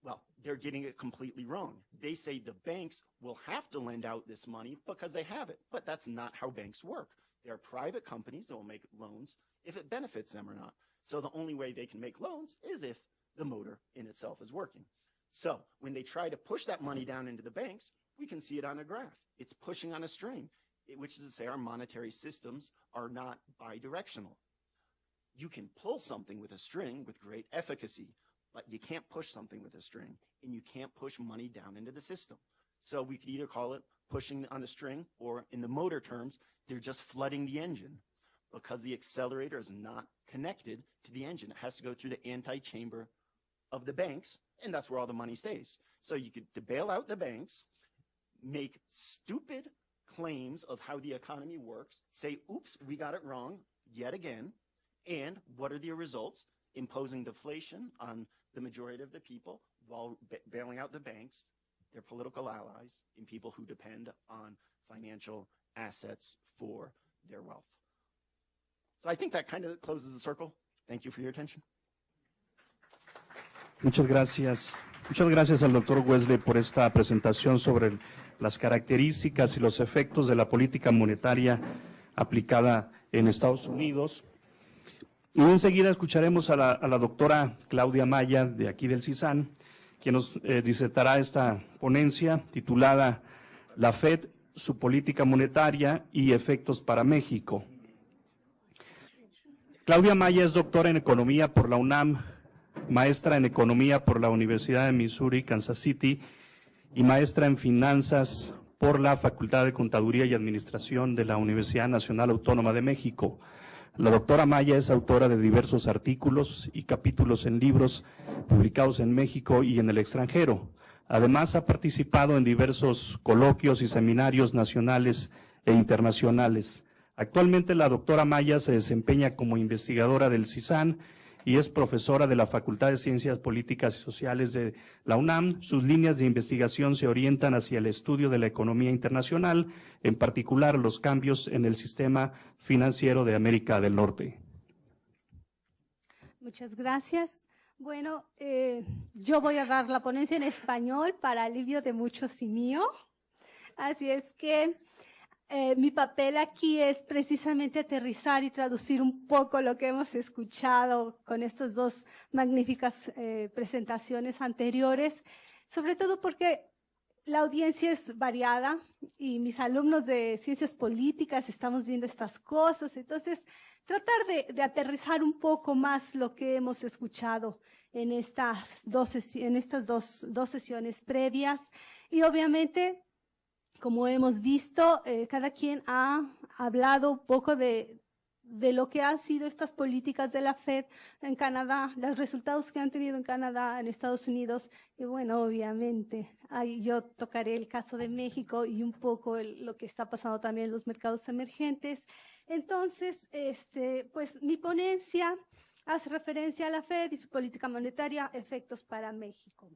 well, they're getting it completely wrong. They say the banks will have to lend out this money because they have it, but that's not how banks work. They're private companies that will make loans if it benefits them or not. So the only way they can make loans is if the motor in itself is working. So when they try to push that money down into the banks, we can see it on a graph. It's pushing on a string, which is to say our monetary systems are not bidirectional. You can pull something with a string with great efficacy, but you can't push something with a string, and you can't push money down into the system. So we could either call it pushing on the string, or in the motor terms, they're just flooding the engine because the accelerator is not connected to the engine. It has to go through the antechamber of the banks, and that's where all the money stays. So you could to bail out the banks, make stupid claims of how the economy works, say, oops, we got it wrong yet again, and what are the results? Imposing deflation on the majority of the people while bailing out the banks, their political allies, and people who depend on financial assets for their wealth. So I think that kind of closes the circle. Thank you for your attention. Muchas gracias. Muchas gracias al doctor Wesley por esta presentación sobre las características y los efectos de la política monetaria aplicada en Estados Unidos. Y enseguida escucharemos a la doctora Claudia Maya, de aquí del CISAN, quien nos disertará esta ponencia titulada La Fed, su política monetaria y efectos para México. Claudia Maya es doctora en Economía por la UNAM, maestra en Economía por la Universidad de Missouri, Kansas City, y maestra en Finanzas por la Facultad de Contaduría y Administración de la Universidad Nacional Autónoma de México. La doctora Maya es autora de diversos artículos y capítulos en libros publicados en México y en el extranjero. Además, ha participado en diversos coloquios y seminarios nacionales e internacionales. Actualmente, la doctora Maya se desempeña como investigadora del CISAN y es profesora de la Facultad de Ciencias Políticas y Sociales de la UNAM. Sus líneas de investigación se orientan hacia el estudio de la economía internacional, en particular los cambios en el sistema financiero de América del Norte. Muchas gracias. Bueno, yo voy a dar la ponencia en español para alivio de muchos y mío. Así es que mi papel aquí es precisamente aterrizar y traducir un poco lo que hemos escuchado con estas dos magníficas presentaciones anteriores, sobre todo porque la audiencia es variada y mis alumnos de ciencias políticas estamos viendo estas cosas, entonces tratar de aterrizar un poco más lo que hemos escuchado en estas dos sesiones previas y obviamente, como hemos visto, cada quien ha hablado un poco de lo que han sido estas políticas de la Fed en Canadá, los resultados que han tenido en Canadá, en Estados Unidos, y bueno, obviamente, ahí yo tocaré el caso de México y un poco lo que está pasando también en los mercados emergentes. Entonces, pues mi ponencia hace referencia a la Fed y su política monetaria, efectos para México.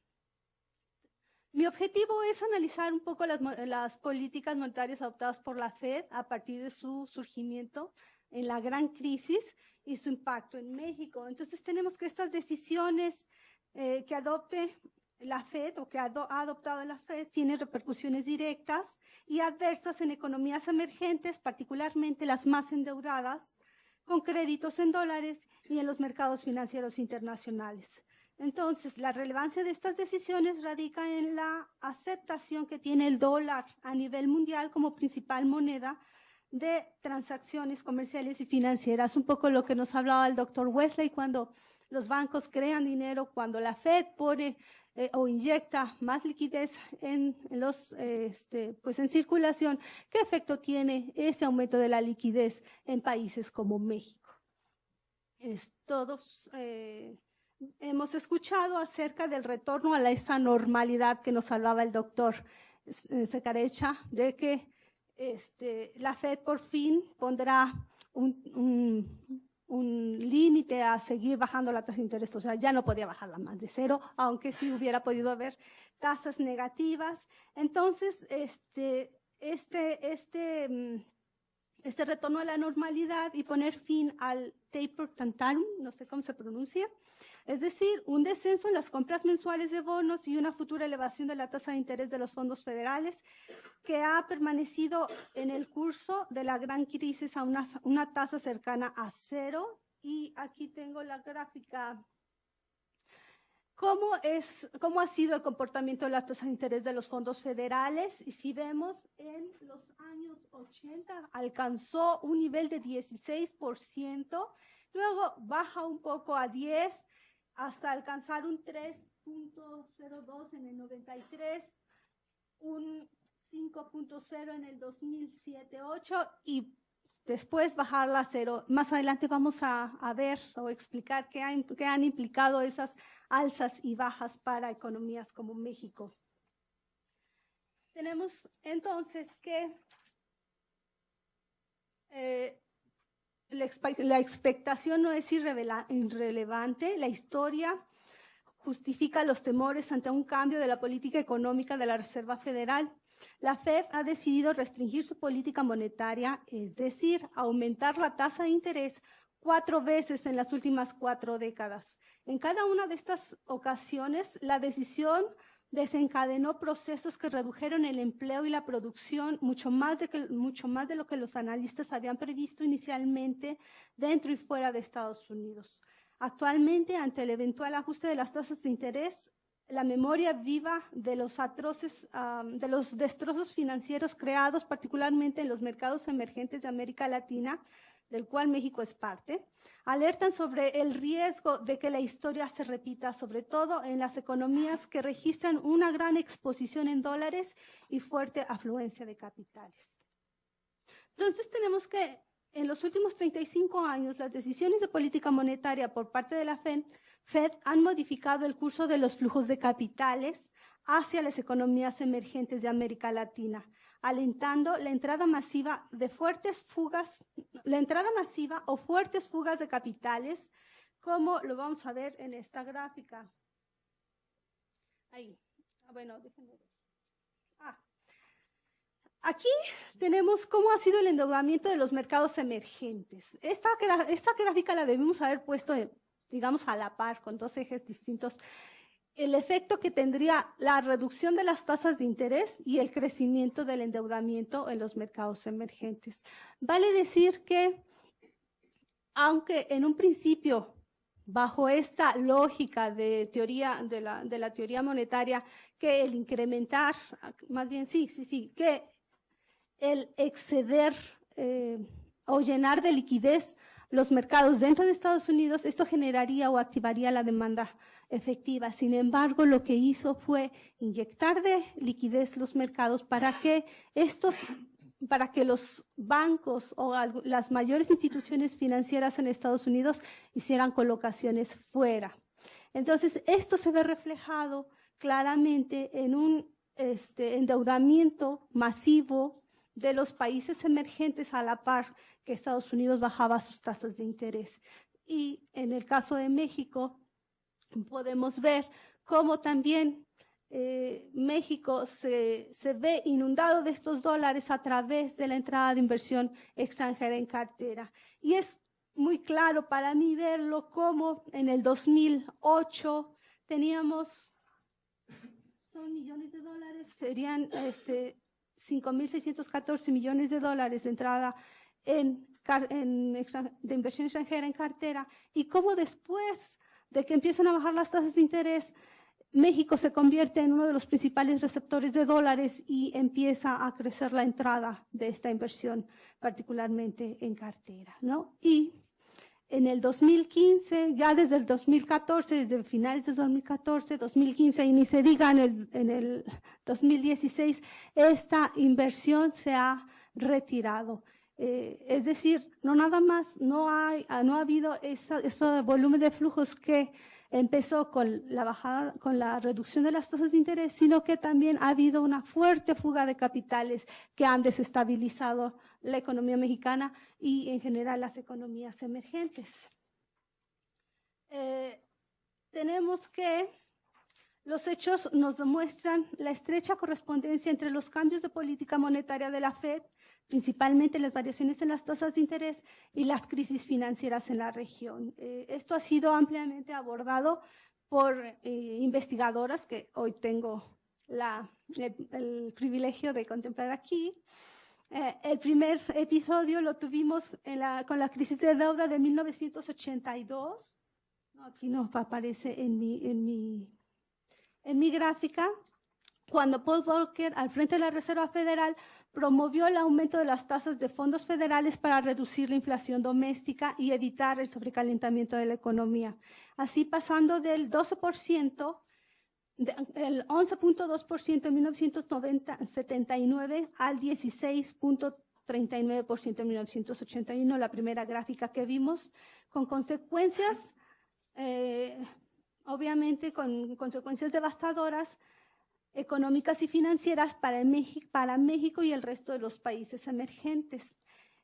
Mi objetivo es analizar un poco las políticas monetarias adoptadas por la Fed a partir de su surgimiento en la gran crisis y su impacto en México. Entonces tenemos que estas decisiones que adopte la Fed o que ha adoptado la Fed tienen repercusiones directas y adversas en economías emergentes, particularmente las más endeudadas, con créditos en dólares y en los mercados financieros internacionales. Entonces, la relevancia de estas decisiones radica en la aceptación que tiene el dólar a nivel mundial como principal moneda de transacciones comerciales y financieras. Un poco lo que nos hablaba el doctor Wesley, cuando los bancos crean dinero, cuando la Fed pone o inyecta más liquidez en circulación, ¿qué efecto tiene ese aumento de la liquidez en países como México? Todos hemos escuchado acerca del retorno a esa normalidad que nos hablaba el doctor SECCARECCIA, de que la Fed por fin pondrá un límite a seguir bajando la tasa de interés, o sea, ya no podía bajarla más de 0, aunque sí hubiera podido haber tasas negativas. Entonces, este retorno a la normalidad y poner fin al taper tantarum, no sé cómo se pronuncia, es decir, un descenso en las compras mensuales de bonos y una futura elevación de la tasa de interés de los fondos federales que ha permanecido en el curso de la gran crisis a una tasa cercana a 0. Y aquí tengo la gráfica. ¿Cómo ha sido el comportamiento de la tasa de interés de los fondos federales? Y si vemos, en los años 80 alcanzó un nivel de 16%, luego baja un poco a 10%, hasta alcanzar un 3.02 en el 93, un 5.0 en el 2007-8 y después bajarla a 0. Más adelante vamos a ver o explicar qué han implicado esas alzas y bajas para economías como México. Tenemos entonces que la expectación no es irrelevante. La historia justifica los temores ante un cambio de la política económica de la Reserva Federal. La Fed ha decidido restringir su política monetaria, es decir, aumentar la tasa de interés 4 veces en las últimas 4 décadas. En cada una de estas ocasiones, la decisión desencadenó procesos que redujeron el empleo y la producción mucho más de lo que los analistas habían previsto inicialmente dentro y fuera de Estados Unidos. Actualmente, ante el eventual ajuste de las tasas de interés, la memoria viva de los destrozos financieros creados particularmente en los mercados emergentes de América Latina, del cual México es parte, alertan sobre el riesgo de que la historia se repita, sobre todo en las economías que registran una gran exposición en dólares y fuerte afluencia de capitales. Entonces tenemos que en los últimos 35 años las decisiones de política monetaria por parte de la Fed han modificado el curso de los flujos de capitales hacia las economías emergentes de América Latina, alentando la entrada masiva o fuertes fugas de capitales, como lo vamos a ver en esta gráfica. Ahí, bueno, déjenme ver. Aquí tenemos cómo ha sido el endeudamiento de los mercados emergentes. Esta gráfica la debemos haber puesto, digamos, a la par, con 2 ejes distintos. El efecto que tendría la reducción de las tasas de interés y el crecimiento del endeudamiento en los mercados emergentes. Vale decir que, aunque en un principio, bajo esta lógica de la teoría monetaria, que el incrementar, más bien que el exceder o llenar de liquidez los mercados dentro de Estados Unidos, esto generaría o activaría la demanda efectiva. Sin embargo, lo que hizo fue inyectar de liquidez los mercados para que los bancos o las mayores instituciones financieras en Estados Unidos hicieran colocaciones fuera. Entonces, esto se ve reflejado claramente en un endeudamiento masivo de los países emergentes a la par que Estados Unidos bajaba sus tasas de interés. Y en el caso de México, podemos ver cómo también México se ve inundado de estos dólares a través de la entrada de inversión extranjera en cartera. Y es muy claro para mí verlo como en el 2008 teníamos, son millones de dólares, serían 5.614 millones de dólares de entrada de inversión extranjera en cartera, y cómo después de que empiezan a bajar las tasas de interés, México se convierte en uno de los principales receptores de dólares y empieza a crecer la entrada de esta inversión, particularmente en cartera, ¿no? Y en el 2015, ya desde el 2014, desde finales de 2014, 2015, y ni se diga en el 2016, esta inversión se ha retirado. Es decir, no ha habido ese volumen de flujos que empezó con la reducción de las tasas de interés, sino que también ha habido una fuerte fuga de capitales que han desestabilizado la economía mexicana y en general las economías emergentes. Tenemos que los hechos nos demuestran la estrecha correspondencia entre los cambios de política monetaria de la FED, principalmente las variaciones en las tasas de interés y las crisis financieras en la región. Esto ha sido ampliamente abordado por investigadoras que hoy tengo el privilegio de contemplar aquí. El primer episodio lo tuvimos con la crisis de deuda de 1982. Aquí no aparece en mi gráfica, cuando Paul Volcker, al frente de la Reserva Federal, promovió el aumento de las tasas de fondos federales para reducir la inflación doméstica y evitar el sobrecalentamiento de la economía. Así pasando del 12%, el 11.2% en 1979 al 16.39% en 1981, la primera gráfica que vimos, con consecuencias obviamente con consecuencias devastadoras económicas y financieras para México y el resto de los países emergentes.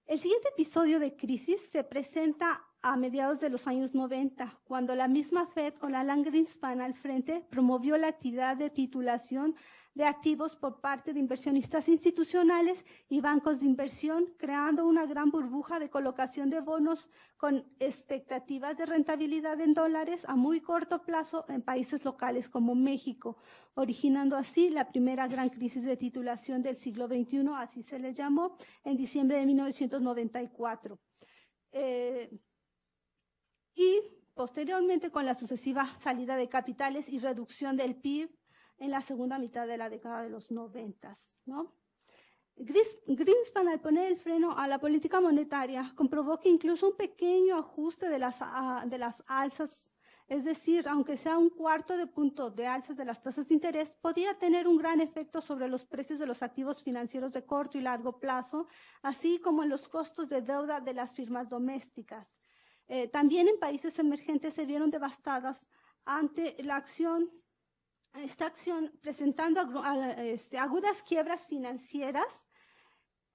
El siguiente episodio de crisis se presenta a mediados de los años 90, cuando la misma FED, con Alan Greenspan al frente, promovió la actividad de titulación de activos por parte de inversionistas institucionales y bancos de inversión, creando una gran burbuja de colocación de bonos con expectativas de rentabilidad en dólares a muy corto plazo en países locales como México, originando así la primera gran crisis de titulación del siglo XXI, así se le llamó, en diciembre de 1994. Y posteriormente, con la sucesiva salida de capitales y reducción del PIB, en la segunda mitad de la década de los 90, ¿no? Greenspan, al poner el freno a la política monetaria, comprobó que incluso un pequeño ajuste de las alzas, es decir, aunque sea un cuarto de punto de alzas de las tasas de interés, podía tener un gran efecto sobre los precios de los activos financieros de corto y largo plazo, así como en los costos de deuda de las firmas domésticas. También en países emergentes se vieron devastadas ante esta acción presentando agudas quiebras financieras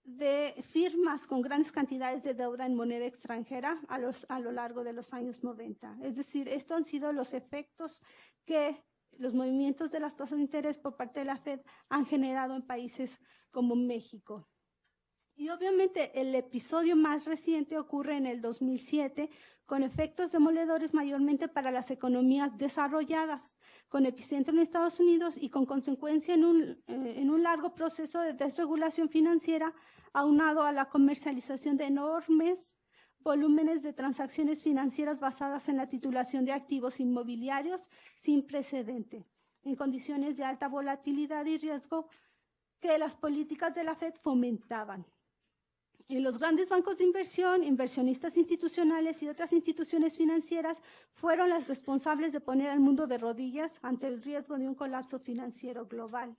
de firmas con grandes cantidades de deuda en moneda extranjera a lo largo de los años 90. Es decir, estos han sido los efectos que los movimientos de las tasas de interés por parte de la FED han generado en países como México. Y obviamente el episodio más reciente ocurre en el 2007, con efectos demoledores mayormente para las economías desarrolladas, con epicentro en Estados Unidos y con consecuencia en un largo proceso de desregulación financiera, aunado a la comercialización de enormes volúmenes de transacciones financieras basadas en la titulación de activos inmobiliarios sin precedente, en condiciones de alta volatilidad y riesgo que las políticas de la FED fomentaban. Y los grandes bancos de inversión, inversionistas institucionales y otras instituciones financieras fueron las responsables de poner al mundo de rodillas ante el riesgo de un colapso financiero global.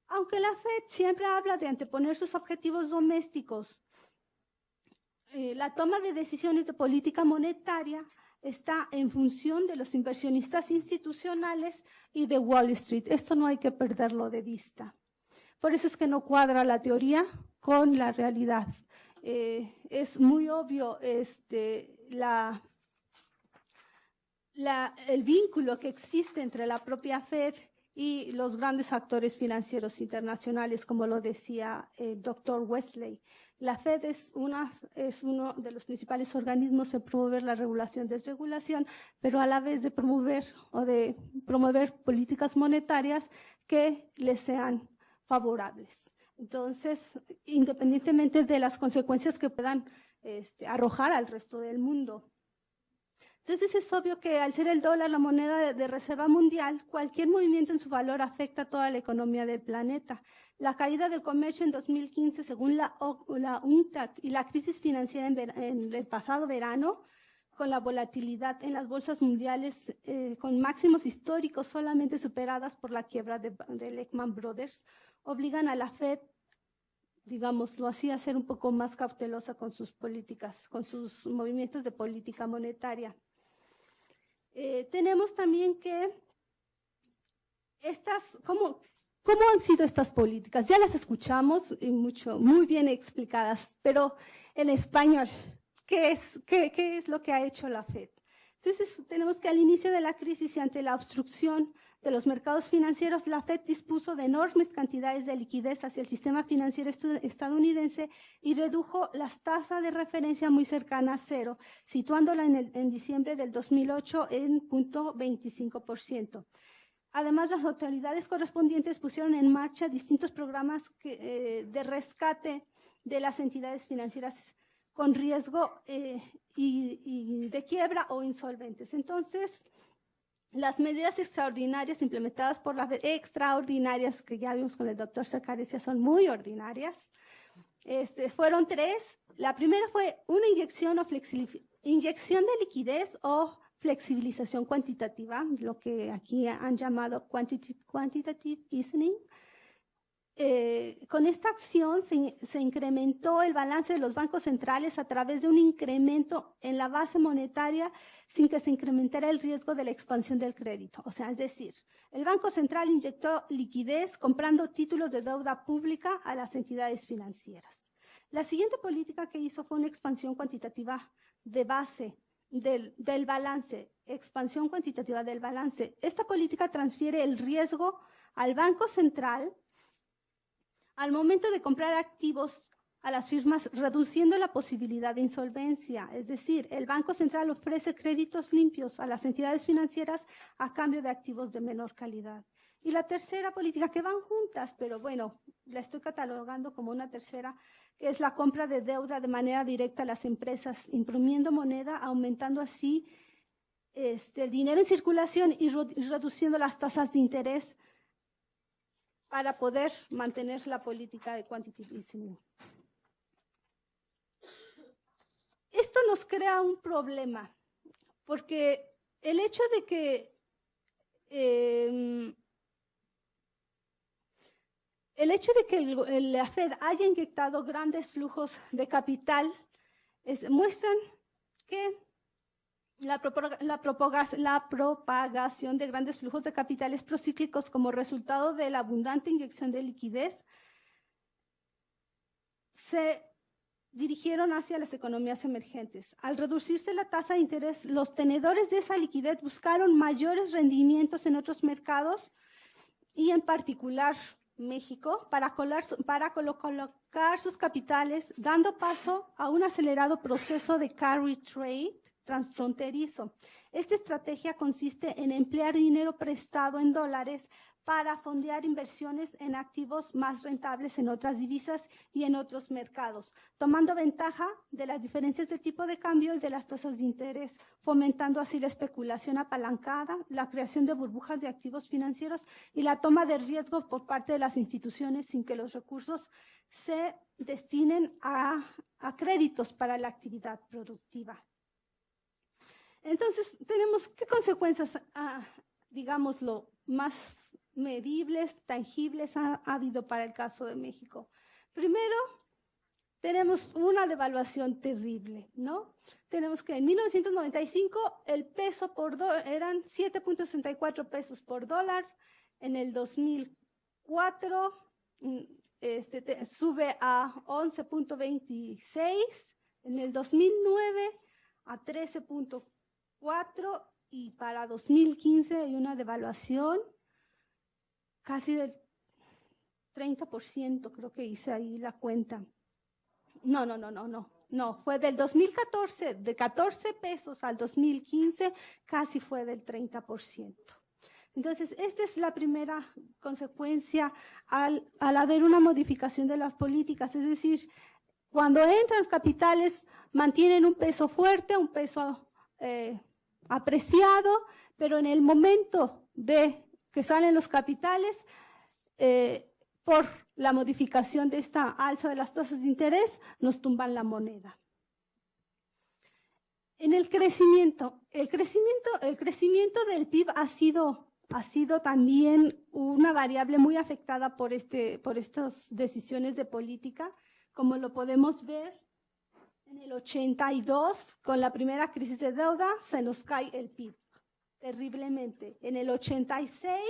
Aunque la FED siempre habla de anteponer sus objetivos domésticos, la toma de decisiones de política monetaria está en función de los inversionistas institucionales y de Wall Street. Esto no hay que perderlo de vista. Por eso es que no cuadra la teoría con la realidad. Es muy obvio el vínculo que existe entre la propia FED y los grandes actores financieros internacionales, como lo decía el doctor WESLEY. La FED es uno de los principales organismos en promover la regulación, desregulación, pero a la vez de promover políticas monetarias que les sean favorables. Entonces, independientemente de las consecuencias que puedan arrojar al resto del mundo. Entonces, es obvio que al ser el dólar la moneda de reserva mundial, cualquier movimiento en su valor afecta a toda la economía del planeta. La caída del comercio en 2015, según la UNCTAD, y la crisis financiera en el pasado verano, con la volatilidad en las bolsas mundiales con máximos históricos solamente superadas por la quiebra de Lehman Brothers, obligan a la FED, digámoslo así, a ser un poco más cautelosa con sus políticas, con sus movimientos de política monetaria. Tenemos también que ¿cómo han sido estas políticas? Ya las escuchamos muy bien explicadas, pero en español, ¿qué es lo que ha hecho la FED? Entonces, tenemos que al inicio de la crisis y ante la obstrucción de los mercados financieros, la FED dispuso de enormes cantidades de liquidez hacia el sistema financiero estadounidense y redujo las tasas de referencia muy cercana a cero, situándola en diciembre del 2008 en 0.25%. Además, las autoridades correspondientes pusieron en marcha distintos programas de rescate de las entidades financieras con riesgo y de quiebra o insolventes. Entonces, las medidas extraordinarias implementadas por la FED, extraordinarias, que ya vimos con el doctor SECCARECCIA, son muy ordinarias, fueron 3. La primera fue una inyección de liquidez o flexibilización cuantitativa, lo que aquí han llamado quantitative easing. Con esta acción se incrementó el balance de los bancos centrales a través de un incremento en la base monetaria sin que se incrementara el riesgo de la expansión del crédito. O sea, es decir, el Banco Central inyectó liquidez comprando títulos de deuda pública a las entidades financieras. La siguiente política que hizo fue una expansión cuantitativa de base del balance, expansión cuantitativa del balance. Esta política transfiere el riesgo al Banco Central al momento de comprar activos a las firmas, reduciendo la posibilidad de insolvencia. Es decir, el Banco Central ofrece créditos limpios a las entidades financieras a cambio de activos de menor calidad. Y la tercera política, que van juntas, pero bueno, la estoy catalogando como una tercera, que es la compra de deuda de manera directa a las empresas, imprimiendo moneda, aumentando así el dinero en circulación y reduciendo las tasas de interés para poder mantener la política de quantitative easing. Esto nos crea un problema, porque el hecho de que la FED haya inyectado grandes flujos de capital muestran que la propagación de grandes flujos de capitales procíclicos como resultado de la abundante inyección de liquidez se dirigieron hacia las economías emergentes. Al reducirse la tasa de interés, los tenedores de esa liquidez buscaron mayores rendimientos en otros mercados y en particular México para colocar sus capitales, dando paso a un acelerado proceso de carry trade transfronterizo. Esta estrategia consiste en emplear dinero prestado en dólares para fondear inversiones en activos más rentables en otras divisas y en otros mercados, tomando ventaja de las diferencias de tipo de cambio y de las tasas de interés, fomentando así la especulación apalancada, la creación de burbujas de activos financieros y la toma de riesgo por parte de las instituciones sin que los recursos se destinen a créditos para la actividad productiva. Entonces, tenemos qué consecuencias, digámoslo, más medibles, tangibles ha habido para el caso de México. Primero, tenemos una devaluación terrible, ¿no? Tenemos que en 1995 el peso por dólar eran 7.64 pesos por dólar, en el 2004 sube a 11.26, en el 2009 a 13.4 y para 2015 hay una devaluación casi del 30%, creo que hice ahí la cuenta. No, fue del 2014, de 14 pesos al 2015, casi fue del 30%. Entonces, esta es la primera consecuencia al haber una modificación de las políticas, es decir, cuando entran capitales mantienen un peso fuerte, un peso apreciado, pero en el momento de que salen los capitales, por la modificación de esta alza de las tasas de interés, nos tumban la moneda. En el crecimiento del PIB ha sido también una variable muy afectada por estas decisiones de política, como lo podemos ver en el 82, con la primera crisis de deuda, se nos cae el PIB. terriblemente. En el 86,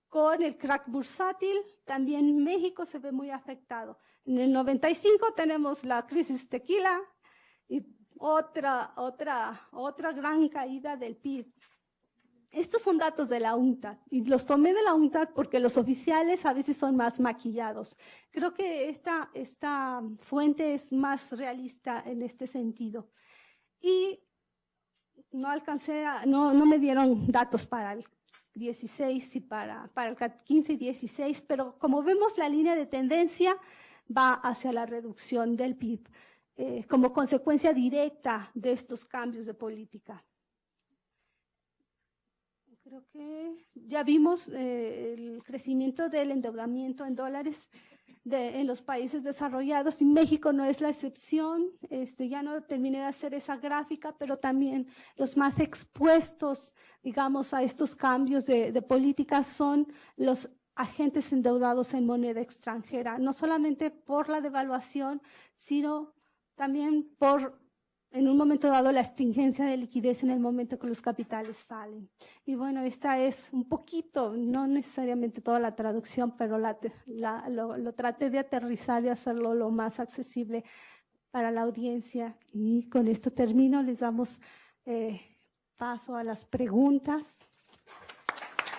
con el crack bursátil, también México se ve muy afectado. En el 95 tenemos la crisis tequila y otra gran caída del PIB. Estos son datos de la UNCTAD y los tomé de la UNCTAD porque los oficiales a veces son más maquillados. Creo que esta fuente es más realista en este sentido. Y no me dieron datos para el 16 y para el 15 y 16, pero como vemos la línea de tendencia va hacia la reducción del PIB como consecuencia directa de estos cambios de política. Creo que ya vimos el crecimiento del endeudamiento en dólares en los países desarrollados y México no es la excepción. Ya no terminé de hacer esa gráfica, pero también los más expuestos, digamos, a estos cambios de política son los agentes endeudados en moneda extranjera, no solamente por la devaluación, sino también por, en un momento dado, la estringencia de liquidez en el momento que los capitales salen. Y bueno, esta es un poquito, no necesariamente toda la traducción, pero lo traté de aterrizar y hacerlo lo más accesible para la audiencia. Y con esto termino, les damos paso a las preguntas.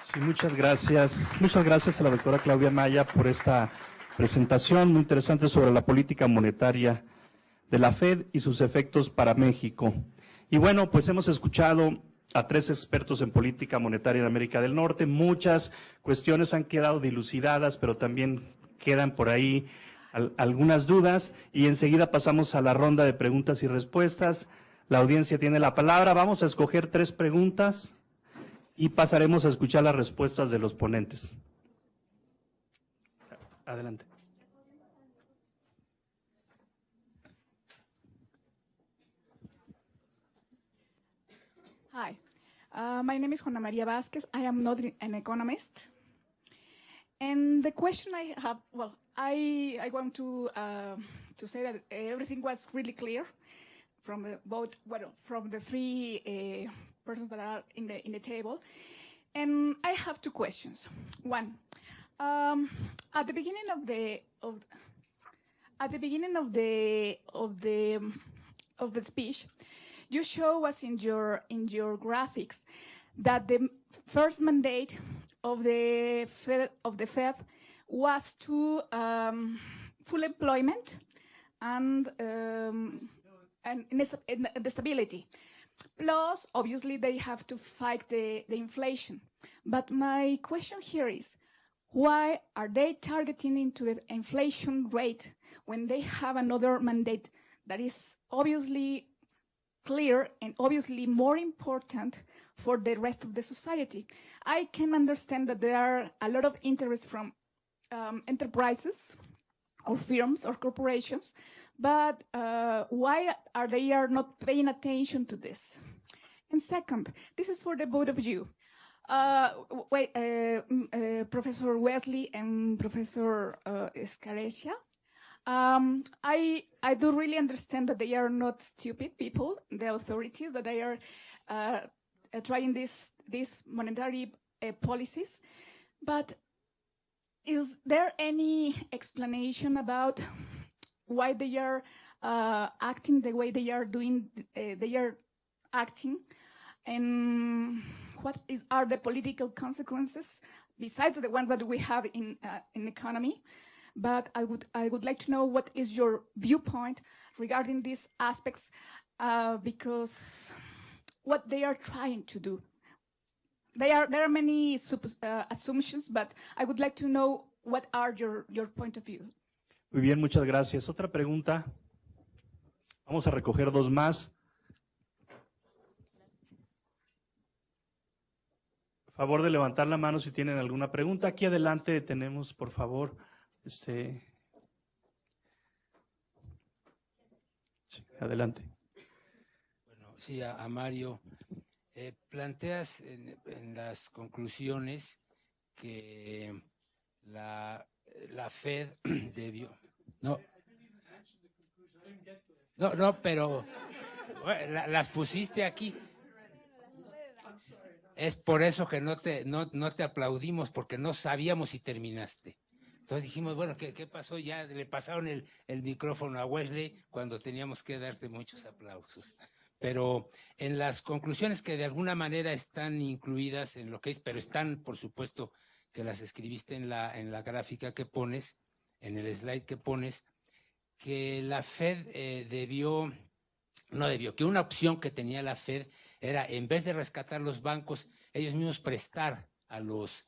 Sí, muchas gracias. Muchas gracias a la doctora Claudia Maya por esta presentación muy interesante sobre la política monetaria de la Fed y sus efectos para México. Y bueno, pues hemos escuchado a 3 expertos en política monetaria en América del Norte. Muchas cuestiones han quedado dilucidadas, pero también quedan por ahí algunas dudas. Y enseguida pasamos a la ronda de preguntas y respuestas. La audiencia tiene la palabra. Vamos a escoger 3 preguntas y pasaremos a escuchar las respuestas de los ponentes. Adelante. Hi, my name is Juana Maria Vázquez. I am not an economist. And the question I have, well, I want to say that everything was really clear from from the 3 persons that are in the table. And I have 2 questions. One, at the beginning of the speech, you show us in your graphics that the first mandate of the Fed was to full employment and the stability. Plus, obviously, they have to fight the inflation. But my question here is, why are they targeting into the inflation rate when they have another mandate that is obviously clear and obviously more important for the rest of the society? I can understand that there are a lot of interest from enterprises or firms or corporations, but why are they not paying attention to this? And second, this is for the both of you. Professor WESLEY and Professor SECCARECCIA. I do really understand that they are not stupid people, the authorities, that they are trying these monetary policies. But is there any explanation about why they are acting the way they are doing? They are acting, and what are the political consequences besides the ones that we have in economy? But I would like to know what is your viewpoint regarding these aspects, because what they are trying to do. There are many assumptions, but I would like to know what are your point of view. Muy bien, muchas gracias. Otra pregunta. Vamos a recoger 2 más. A favor de levantar la mano si tienen alguna pregunta. Aquí adelante tenemos, por favor, Sí, adelante. Bueno, sí, a Mario. Planteas en las conclusiones que la Fed debió... No, pero las pusiste aquí. Es por eso que no te aplaudimos, porque no sabíamos si terminaste. Entonces dijimos, bueno, ¿qué pasó? Ya le pasaron el micrófono a Wesley cuando teníamos que darte muchos aplausos. Pero en las conclusiones que de alguna manera están incluidas en lo que es, pero están, por supuesto, que las escribiste en la gráfica que pones, en el slide que pones, que la Fed que una opción que tenía la Fed era, en vez de rescatar los bancos, ellos mismos prestar a los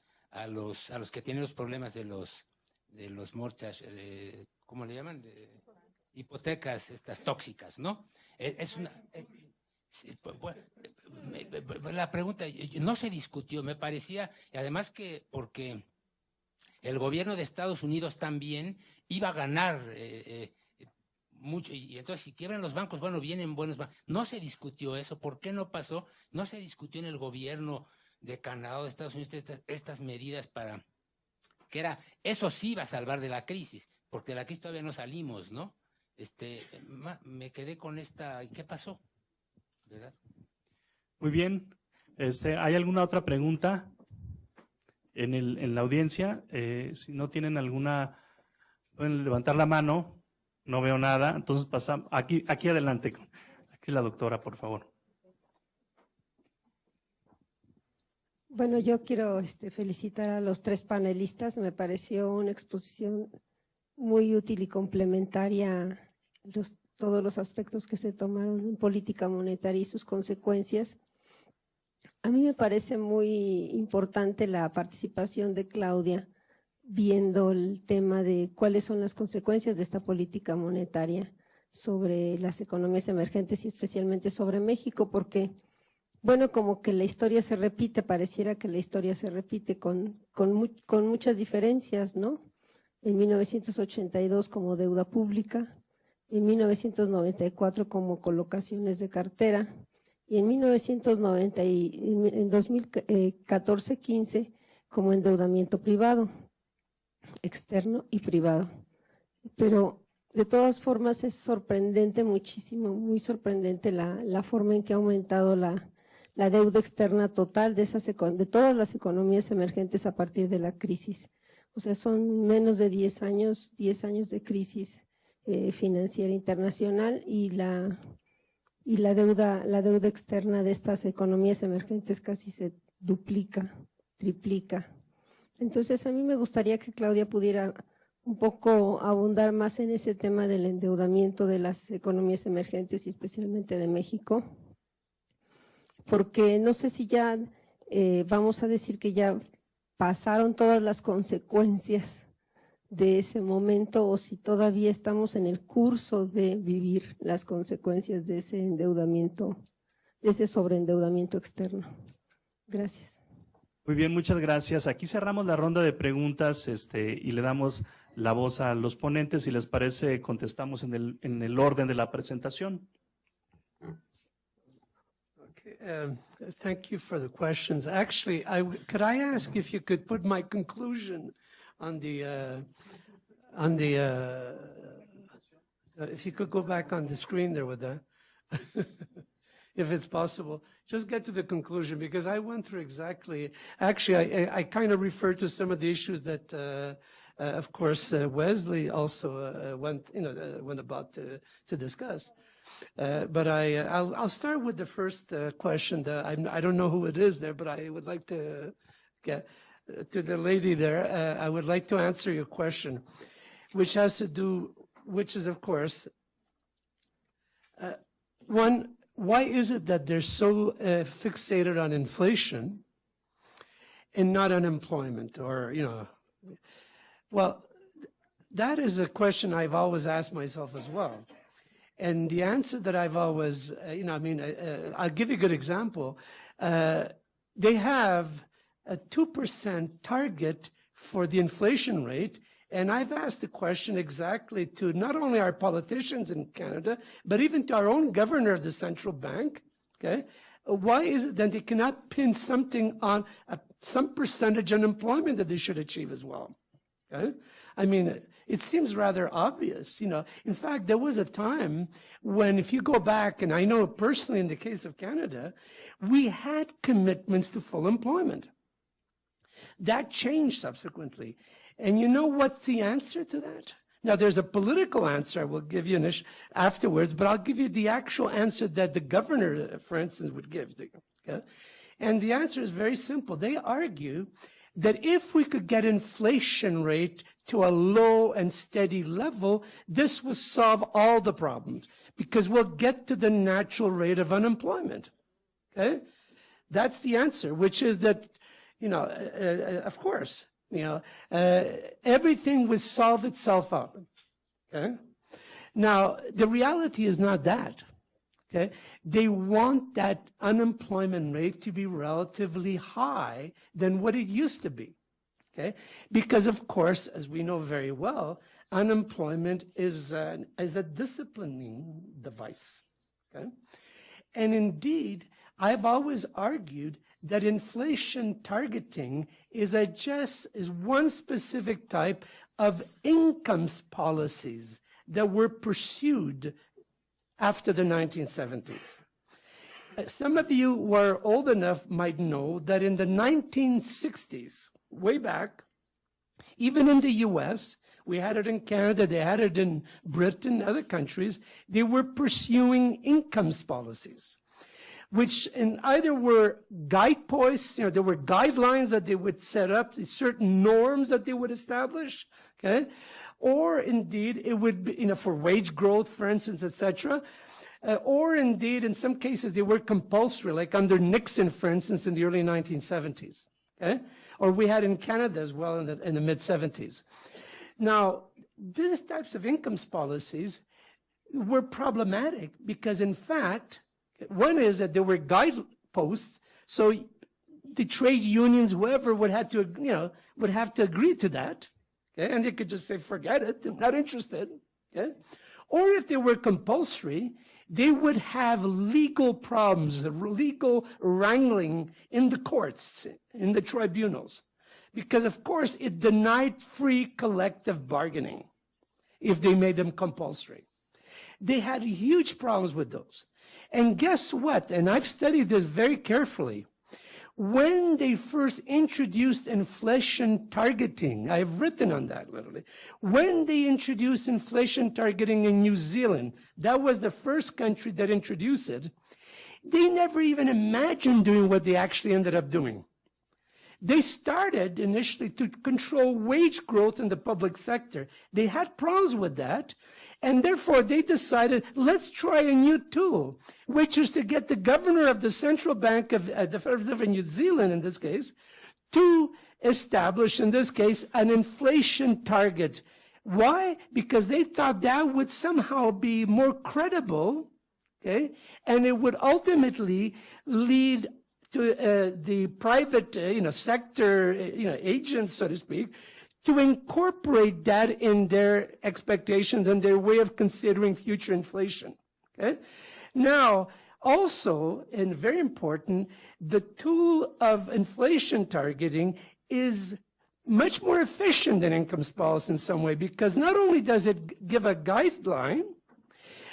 que tienen los problemas de los mortgage, ¿cómo le llaman? Hipotecas estas tóxicas, ¿no? La pregunta, no se discutió, me parecía, y además que porque el gobierno de Estados Unidos también iba a ganar mucho, y entonces si quiebran los bancos, bueno, vienen buenos bancos. No se discutió eso. ¿Por qué no pasó? No se discutió en el gobierno de Canadá o de Estados Unidos estas medidas para que eso sí iba a salvar de la crisis, porque de la crisis todavía no salimos, ¿no? Me quedé con esta, ¿y qué pasó? ¿Verdad? Muy bien. ¿Hay alguna otra pregunta en la audiencia? Si no tienen alguna, pueden levantar la mano. No veo nada. Entonces pasamos. Aquí adelante. Aquí la doctora, por favor. Bueno, yo quiero felicitar a los tres panelistas. Me pareció una exposición muy útil y complementaria todos los aspectos que se tomaron en política monetaria y sus consecuencias. A mí me parece muy importante la participación de Claudia, viendo el tema de cuáles son las consecuencias de esta política monetaria sobre las economías emergentes y especialmente sobre México, porque, bueno, como que la historia se repite, pareciera que la historia se repite con muchas diferencias, ¿no? En 1982 como deuda pública, en 1994 como colocaciones de cartera, y en 2014-15 como endeudamiento privado, externo y privado. Pero de todas formas es sorprendente, muy sorprendente la forma en que ha aumentado la deuda externa total de todas las economías emergentes a partir de la crisis. O sea, son menos de 10 años de crisis financiera internacional, y la deuda externa de estas economías emergentes casi se duplica, triplica. Entonces, a mí me gustaría que Claudia pudiera un poco abundar más en ese tema del endeudamiento de las economías emergentes y especialmente de México, porque no sé si ya vamos a decir que ya pasaron todas las consecuencias de ese momento, o si todavía estamos en el curso de vivir las consecuencias de ese endeudamiento, de ese sobreendeudamiento externo. Gracias. Muy bien, muchas gracias. Aquí cerramos la ronda de preguntas y le damos la voz a los ponentes. Si les parece, contestamos en el orden de la presentación. Okay, thank you for the questions. Actually, could I ask if you could put my conclusion on the if you could go back on the screen there with that, if it's possible. Just get to the conclusion, because I went through exactly, actually, I kind of referred to some of the issues that, of course, Wesley also went about to discuss. But I'll start with the first question. I don't know who it is there, but I would like to get to the lady there. I would like to answer your question, which is, of course, one, why is it that they're so fixated on inflation and not unemployment, or, well, that is a question I've always asked myself as well. And the answer that I've always, I'll give you a good example. They have a 2% target for the inflation rate. And I've asked the question exactly to not only our politicians in Canada, but even to our own governor of the central bank, okay? Why is it that they cannot pin something on some percentage unemployment that they should achieve as well, Okay? I mean, it seems rather obvious, you know. In fact, there was a time when, if you go back, and I know personally in the case of Canada, we had commitments to full employment. That changed subsequently. And you know what's the answer to that? Now, there's a political answer I will give you afterwards, but I'll give you the actual answer that the governor, for instance, would give. Okay? And the answer is very simple. They argue that if we could get inflation rate to a low and steady level, this will solve all the problems because we'll get to the natural rate of unemployment. Okay? That's the answer, which is that, you know, of course, you know, everything will solve itself out. Okay? Now, the reality is not that. Okay? They want that unemployment rate to be relatively high than what it used to be. Okay? Because, of course, as we know very well, unemployment is a disciplining device. Okay? And indeed, I've always argued that inflation targeting is one specific type of incomes policies that were pursued after the 1970s. Some of you who are old enough might know that in the 1960s, way back, even in the US, we had it in Canada, they had it in Britain, other countries, they were pursuing incomes policies, which in either were guideposts, you know, there were guidelines that they would set up, certain norms that they would establish, okay? Or indeed, it would be, you know, for wage growth, for instance, etc. Or indeed, in some cases, they were compulsory, like under Nixon, for instance, in the early 1970s. Okay? Or we had in Canada as well in the mid-70s. Now, these types of incomes policies were problematic because, in fact, one is that there were guideposts, so the trade unions, whoever would have to, you know, would have to agree to that. Okay? And they could just say, forget it, I'm not interested. Okay? Or if they were compulsory, they would have legal problems, legal wrangling in the courts, in the tribunals. Because, of course, it denied free collective bargaining if they made them compulsory. They had huge problems with those. And guess what? And I've studied this very carefully. When they first introduced inflation targeting, I've written on that literally. When they introduced inflation targeting in New Zealand, that was the first country that introduced it, they never even imagined doing what they actually ended up doing. They started initially to control wage growth in the public sector. They had problems with that, and therefore they decided, let's try a new tool, which is to get the governor of the Central Bank of the Federal of New Zealand, in this case, to establish, in this case, an inflation target. Why? Because they thought that would somehow be more credible, okay, and it would ultimately lead to the private, sector, agents, so to speak, to incorporate that in their expectations and their way of considering future inflation. Okay? Now, also, and very important, the tool of inflation targeting is much more efficient than incomes policy in some way, because not only does it give a guideline,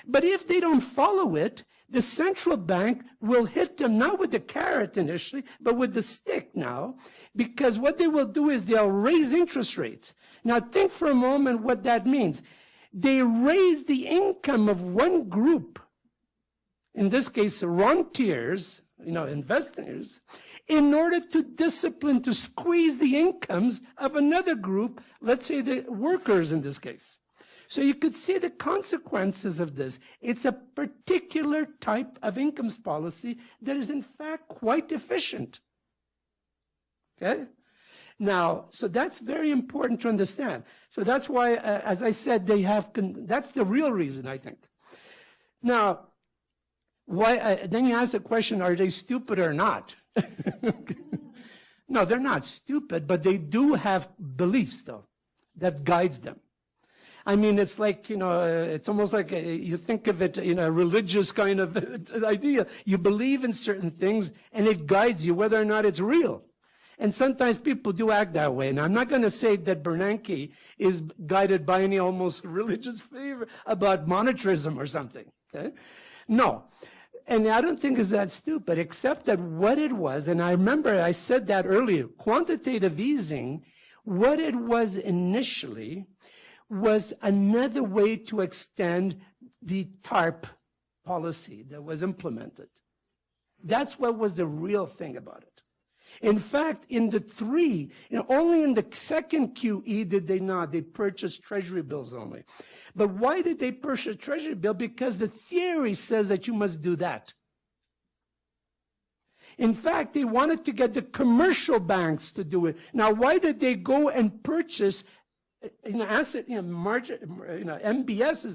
but if they don't follow it, the central bank will hit them not with the carrot initially, but with the stick now, because what they will do is they'll raise interest rates. Now think for a moment what that means. They raise the income of one group, in this case, rentiers, investors, in order to discipline, to squeeze the incomes of another group, let's say the workers in this case. So you could see the consequences of this. It's a particular type of incomes policy that is in fact quite efficient. Okay? Now, so that's very important to understand. So that's why, as I said, that's the real reason, I think. Now, why? Then you ask the question, are they stupid or not? No, they're not stupid, but they do have beliefs, though, that guides them. I mean, it's like, it's almost like you think of it in a religious kind of idea. You believe in certain things, and it guides you whether or not it's real. And sometimes people do act that way. And I'm not going to say that Bernanke is guided by any almost religious favor about monetarism or something. Okay? No. And I don't think it's that stupid, except that what it was, and I remember I said that earlier, quantitative easing, what it was initially was another way to extend the TARP policy that was implemented. That's what was the real thing about it. In fact, in the three, only in the second QE did they not. They purchased treasury bills only. But why did they purchase treasury bill? Because the theory says that you must do that. In fact, they wanted to get the commercial banks to do it. Now, why did they go and purchase MBSs,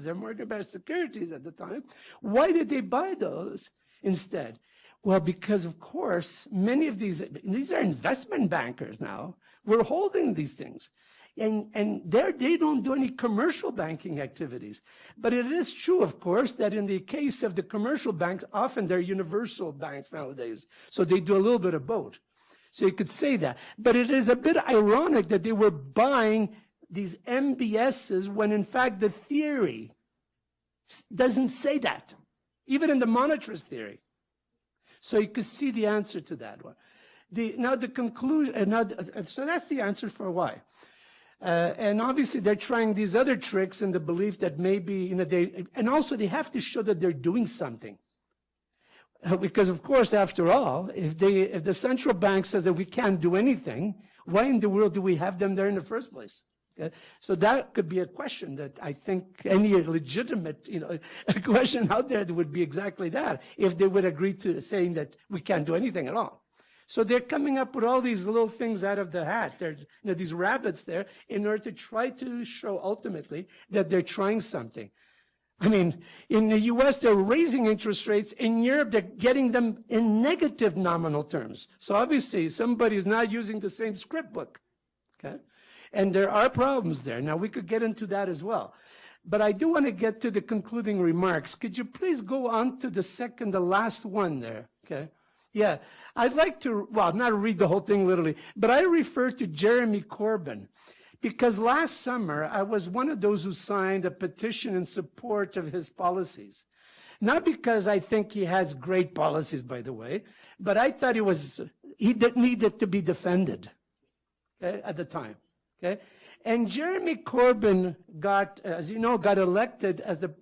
they're mortgage-backed securities at the time? Why did they buy those instead? Well, because, of course, many of these are investment bankers now. We're holding these things. And they don't do any commercial banking activities. But it is true, of course, that in the case of the commercial banks, often they're universal banks nowadays. So they do a little bit of both. So you could say that. But it is a bit ironic that they were buying these MBSs when, in fact, the theory doesn't say that, even in the monetarist theory. So you could see the answer to that one. Now the conclusion, so that's the answer for why. And obviously they're trying these other tricks in the belief that maybe, and also they have to show that they're doing something. Because of course, after all, if the central bank says that we can't do anything, why in the world do we have them there in the first place? Okay? So that could be a question that I think any legitimate, a question out there would be exactly that, if they would agree to saying that we can't do anything at all. So they're coming up with all these little things out of the hat. There's these rabbits there in order to try to show ultimately that they're trying something. I mean, in the U.S., they're raising interest rates. In Europe, they're getting them in negative nominal terms. So obviously, somebody's not using the same script book. Okay? And there are problems there. Now, we could get into that as well. But I do want to get to the concluding remarks. Could you please go on to the last one there? Okay. Yeah. I'd like to, well, not read the whole thing literally, but I refer to Jeremy Corbyn because last summer I was one of those who signed a petition in support of his policies. Not because I think he has great policies, by the way, but I thought he needed to be defended, okay, at the time. Okay, and Jeremy Corbyn got elected as the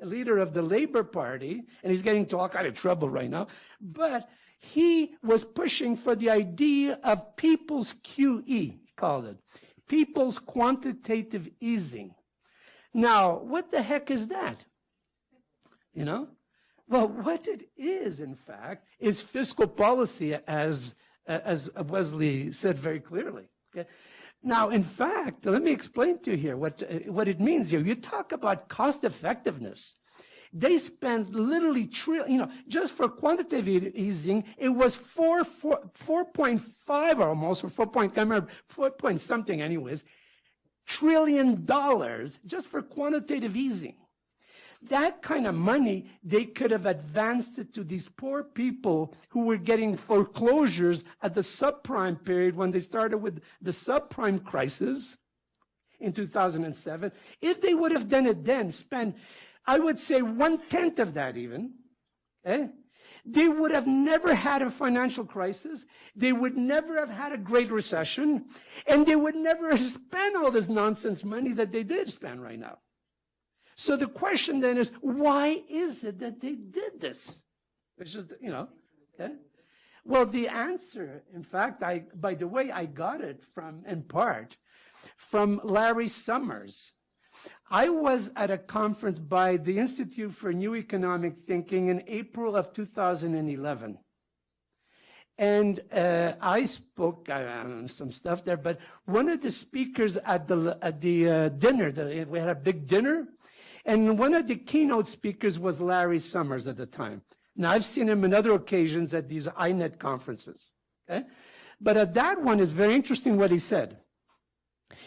leader of the Labour Party, and he's getting into all kind of trouble right now. But he was pushing for the idea of people's QE, he called it, people's quantitative easing. Now, what the heck is that? Well, what it is, in fact, is fiscal policy, as Wesley said very clearly. Okay. Now, in fact, let me explain to you here what it means here. You talk about cost effectiveness. They spend literally just for quantitative easing, it was 4.5 almost, or 4 point something anyways, trillion dollars just for quantitative easing. That kind of money, they could have advanced it to these poor people who were getting foreclosures at the subprime period when they started with the subprime crisis in 2007. If they would have done it then, spent, I would say 1/10 of that even, they would have never had a financial crisis. They would never have had a great recession. And they would never have spent all this nonsense money that they did spend right now. So the question then is, why is it that they did this? It's just, okay? Well, the answer, in fact, by the way, I got it in part from Larry Summers. I was at a conference by the Institute for New Economic Thinking in April of 2011. And I spoke some stuff there, but one of the speakers at the dinner, we had a big dinner, and one of the keynote speakers was Larry Summers at the time. Now, I've seen him on other occasions at these INET conferences. Okay? But at that one, it's very interesting what he said.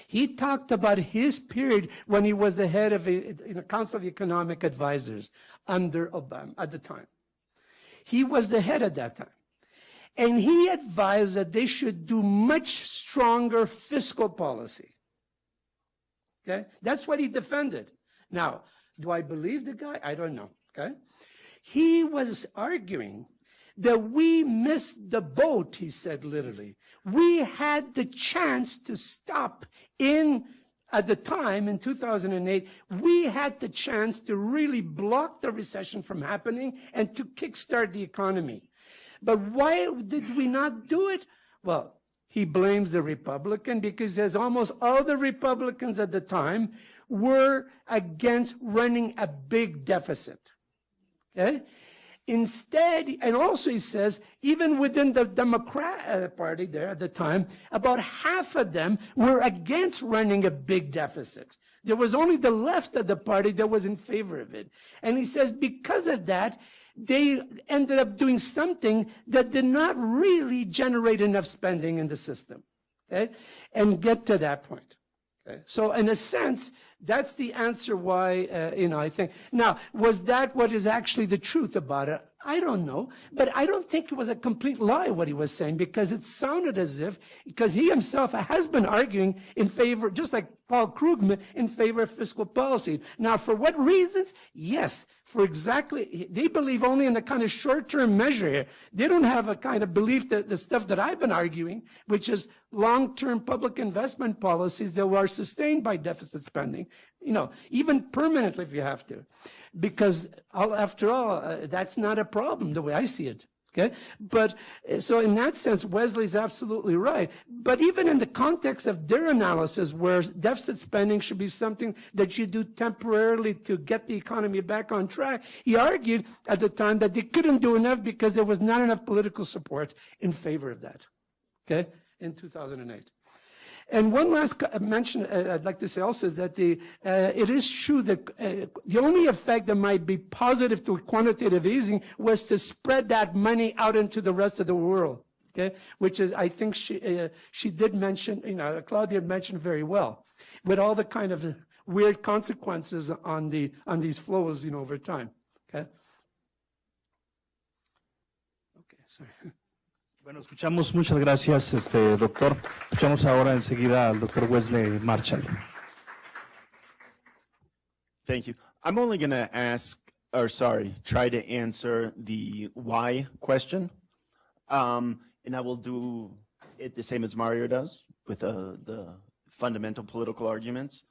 He talked about his period when he was the head of the Council of Economic Advisors under Obama at the time. He was the head at that time. And he advised that they should do much stronger fiscal policy. Okay? That's what he defended. Now, do I believe the guy? I don't know. Okay? He was arguing that we missed the boat, he said literally. We had the chance to stop at the time, in 2008, we had the chance to really block the recession from happening and to kickstart the economy. But why did we not do it? Well, he blames the Republican because there's almost all the Republicans at the time were against running a big deficit. Okay? Instead, and also he says, even within the Democrat Party there at the time, about half of them were against running a big deficit. There was only the left of the party that was in favor of it. And he says because of that, they ended up doing something that did not really generate enough spending in the system. Okay? And get to that point. Okay? So in a sense, that's the answer why, I think. Now, was that what is actually the truth about it? I don't know. But I don't think it was a complete lie what he was saying, because it sounded as if, because he himself has been arguing in favor, just like Paul Krugman, in favor of fiscal policy. Now, for what reasons? Yes, for exactly, they believe only in a kind of short-term measure here. They don't have a kind of belief that the stuff that I've been arguing, which is long-term public investment policies that are sustained by deficit spending, even permanently if you have to. Because after all, that's not a problem the way I see it. Okay? But so in that sense, Wesley's absolutely right. But even in the context of their analysis, where deficit spending should be something that you do temporarily to get the economy back on track, he argued at the time that they couldn't do enough because there was not enough political support in favor of that. Okay? In 2008. And one last mention I'd like to say also is that it is true that the only effect that might be positive to quantitative easing was to spread that money out into the rest of the world. Okay, which is, I think she did mention, Claudia mentioned very well, with all the kind of weird consequences on these flows, over time. Okay. Okay, sorry. Bueno, escuchamos, muchas gracias, doctor. Escuchamos ahora enseguida al doctor Wesley Marshall. Thank you. I'm only going to try to answer the why question. And I will do it the same as Mario does with the fundamental political arguments.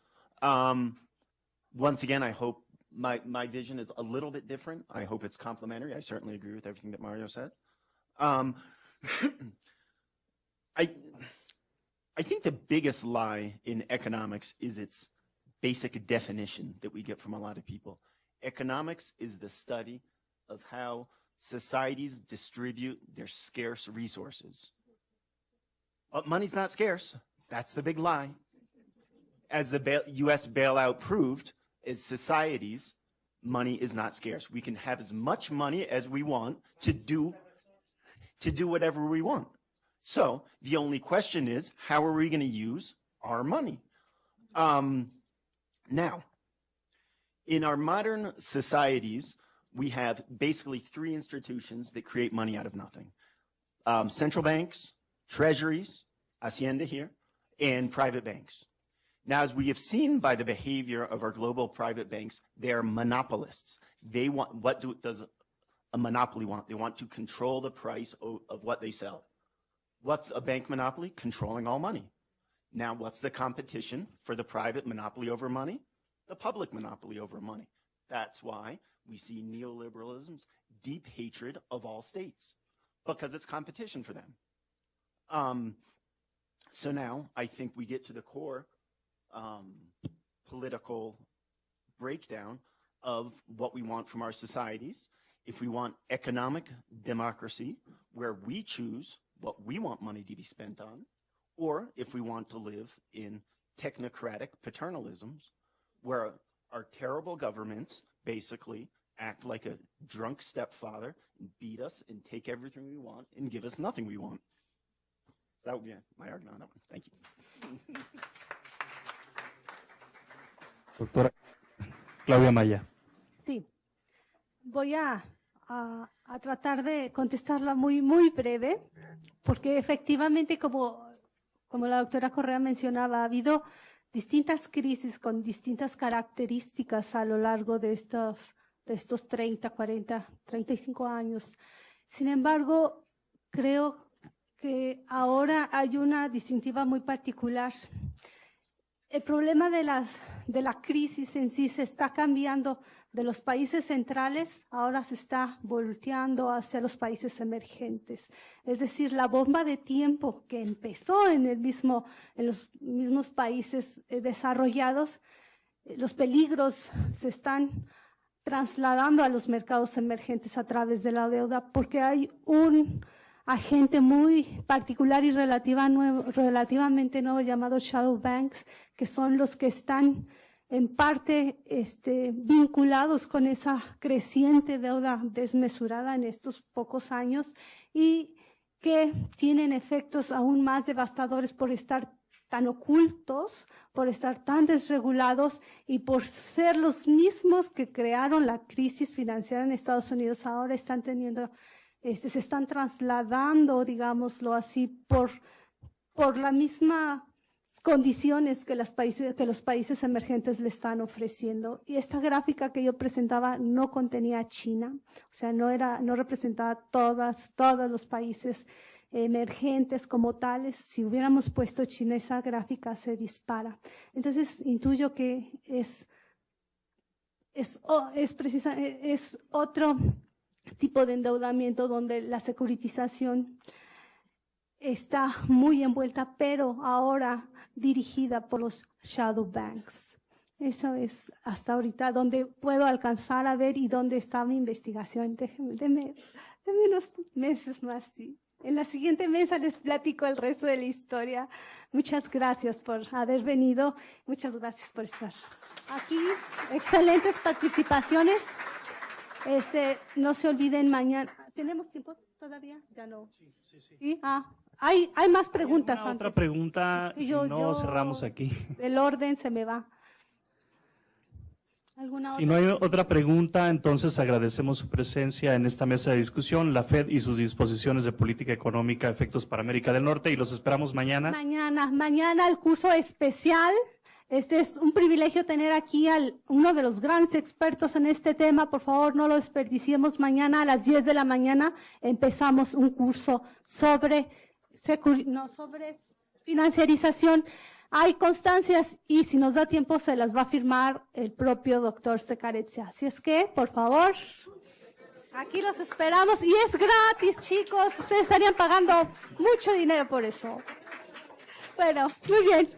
Once again, I hope my vision is a little bit different. I hope it's complementary. I certainly agree with everything that Mario said. I think the biggest lie in economics is its basic definition that we get from a lot of people. Economics is the study of how societies distribute their scarce resources. Money's not scarce. That's the big lie. As the U.S. bailout proved, as societies, money is not scarce. We can have as much money as we want to do whatever we want. So the only question is, how are we going to use our money? Now, in our modern societies, we have basically three institutions that create money out of nothing. Central banks, treasuries, Hacienda here, and private banks. Now, as we have seen by the behavior of our global private banks, they are monopolists. They want, does a monopoly want? They want to control the price of what they sell. What's a bank monopoly? Controlling all money. Now, what's the competition for the private monopoly over money? The public monopoly over money. That's why we see neoliberalism's deep hatred of all states, because it's competition for them. So now I think we get to the core political breakdown of what we want from our societies. If we want economic democracy, where we choose what we want money to be spent on, or if we want to live in technocratic paternalisms, where our terrible governments basically act like a drunk stepfather and beat us and take everything we want and give us nothing we want. So that would be my argument on that one. Thank you. Doctora Claudia Maya. Sí, voy a tratar de contestarla muy, muy breve. porque efectivamente, como la doctora Correa mencionaba, ha habido distintas crisis con distintas características a lo largo de estos 30, 40, 35 años. Sin embargo, creo que ahora hay una distintiva muy particular. El problema de la crisis en sí se está cambiando de los países centrales, ahora se está volteando hacia los países emergentes. Es decir, la bomba de tiempo que empezó en los mismos países desarrollados, los peligros se están trasladando a los mercados emergentes a través de la deuda, porque hay un agente muy particular y relativamente nuevo llamado shadow banks, que son los que están en parte vinculados con esa creciente deuda desmesurada en estos pocos años y que tienen efectos aún más devastadores por estar tan ocultos, por estar tan desregulados y por ser los mismos que crearon la crisis financiera en Estados Unidos. Ahora están teniendo, se están trasladando, digámoslo así, por la misma condiciones que los países emergentes le están ofreciendo. Y esta gráfica que yo presentaba no contenía a China, o sea, no representaba todos los países emergentes como tales. Si hubiéramos puesto China, esa gráfica se dispara. Entonces, intuyo que es otro tipo de endeudamiento donde la securitización está muy envuelta, pero ahora dirigida por los shadow banks. Eso es hasta ahorita donde puedo alcanzar a ver y dónde está mi investigación. Deme unos meses más, sí. En la siguiente mesa les platico el resto de la historia. Muchas gracias por haber venido. Muchas gracias por estar aquí. Excelentes participaciones. No se olviden mañana. ¿Tenemos tiempo todavía? Ya no. Sí. ¿Sí? Hay más preguntas antes. Otra pregunta, Es que si no cerramos aquí. El orden se me va. Si no hay otra pregunta, entonces agradecemos su presencia en esta mesa de discusión, la FED y sus disposiciones de política económica, efectos para América del Norte, y los esperamos mañana. Mañana el curso especial. Es un privilegio tener aquí a uno de los grandes expertos en este tema. Por favor, no lo desperdiciemos. Mañana a las 10 de la mañana empezamos un curso sobre financiarización. Hay constancias y si nos da tiempo se las va a firmar el propio doctor SECCARECCIA. Así es que, por favor, aquí los esperamos y es gratis, chicos. Ustedes estarían pagando mucho dinero por eso. Bueno, muy bien.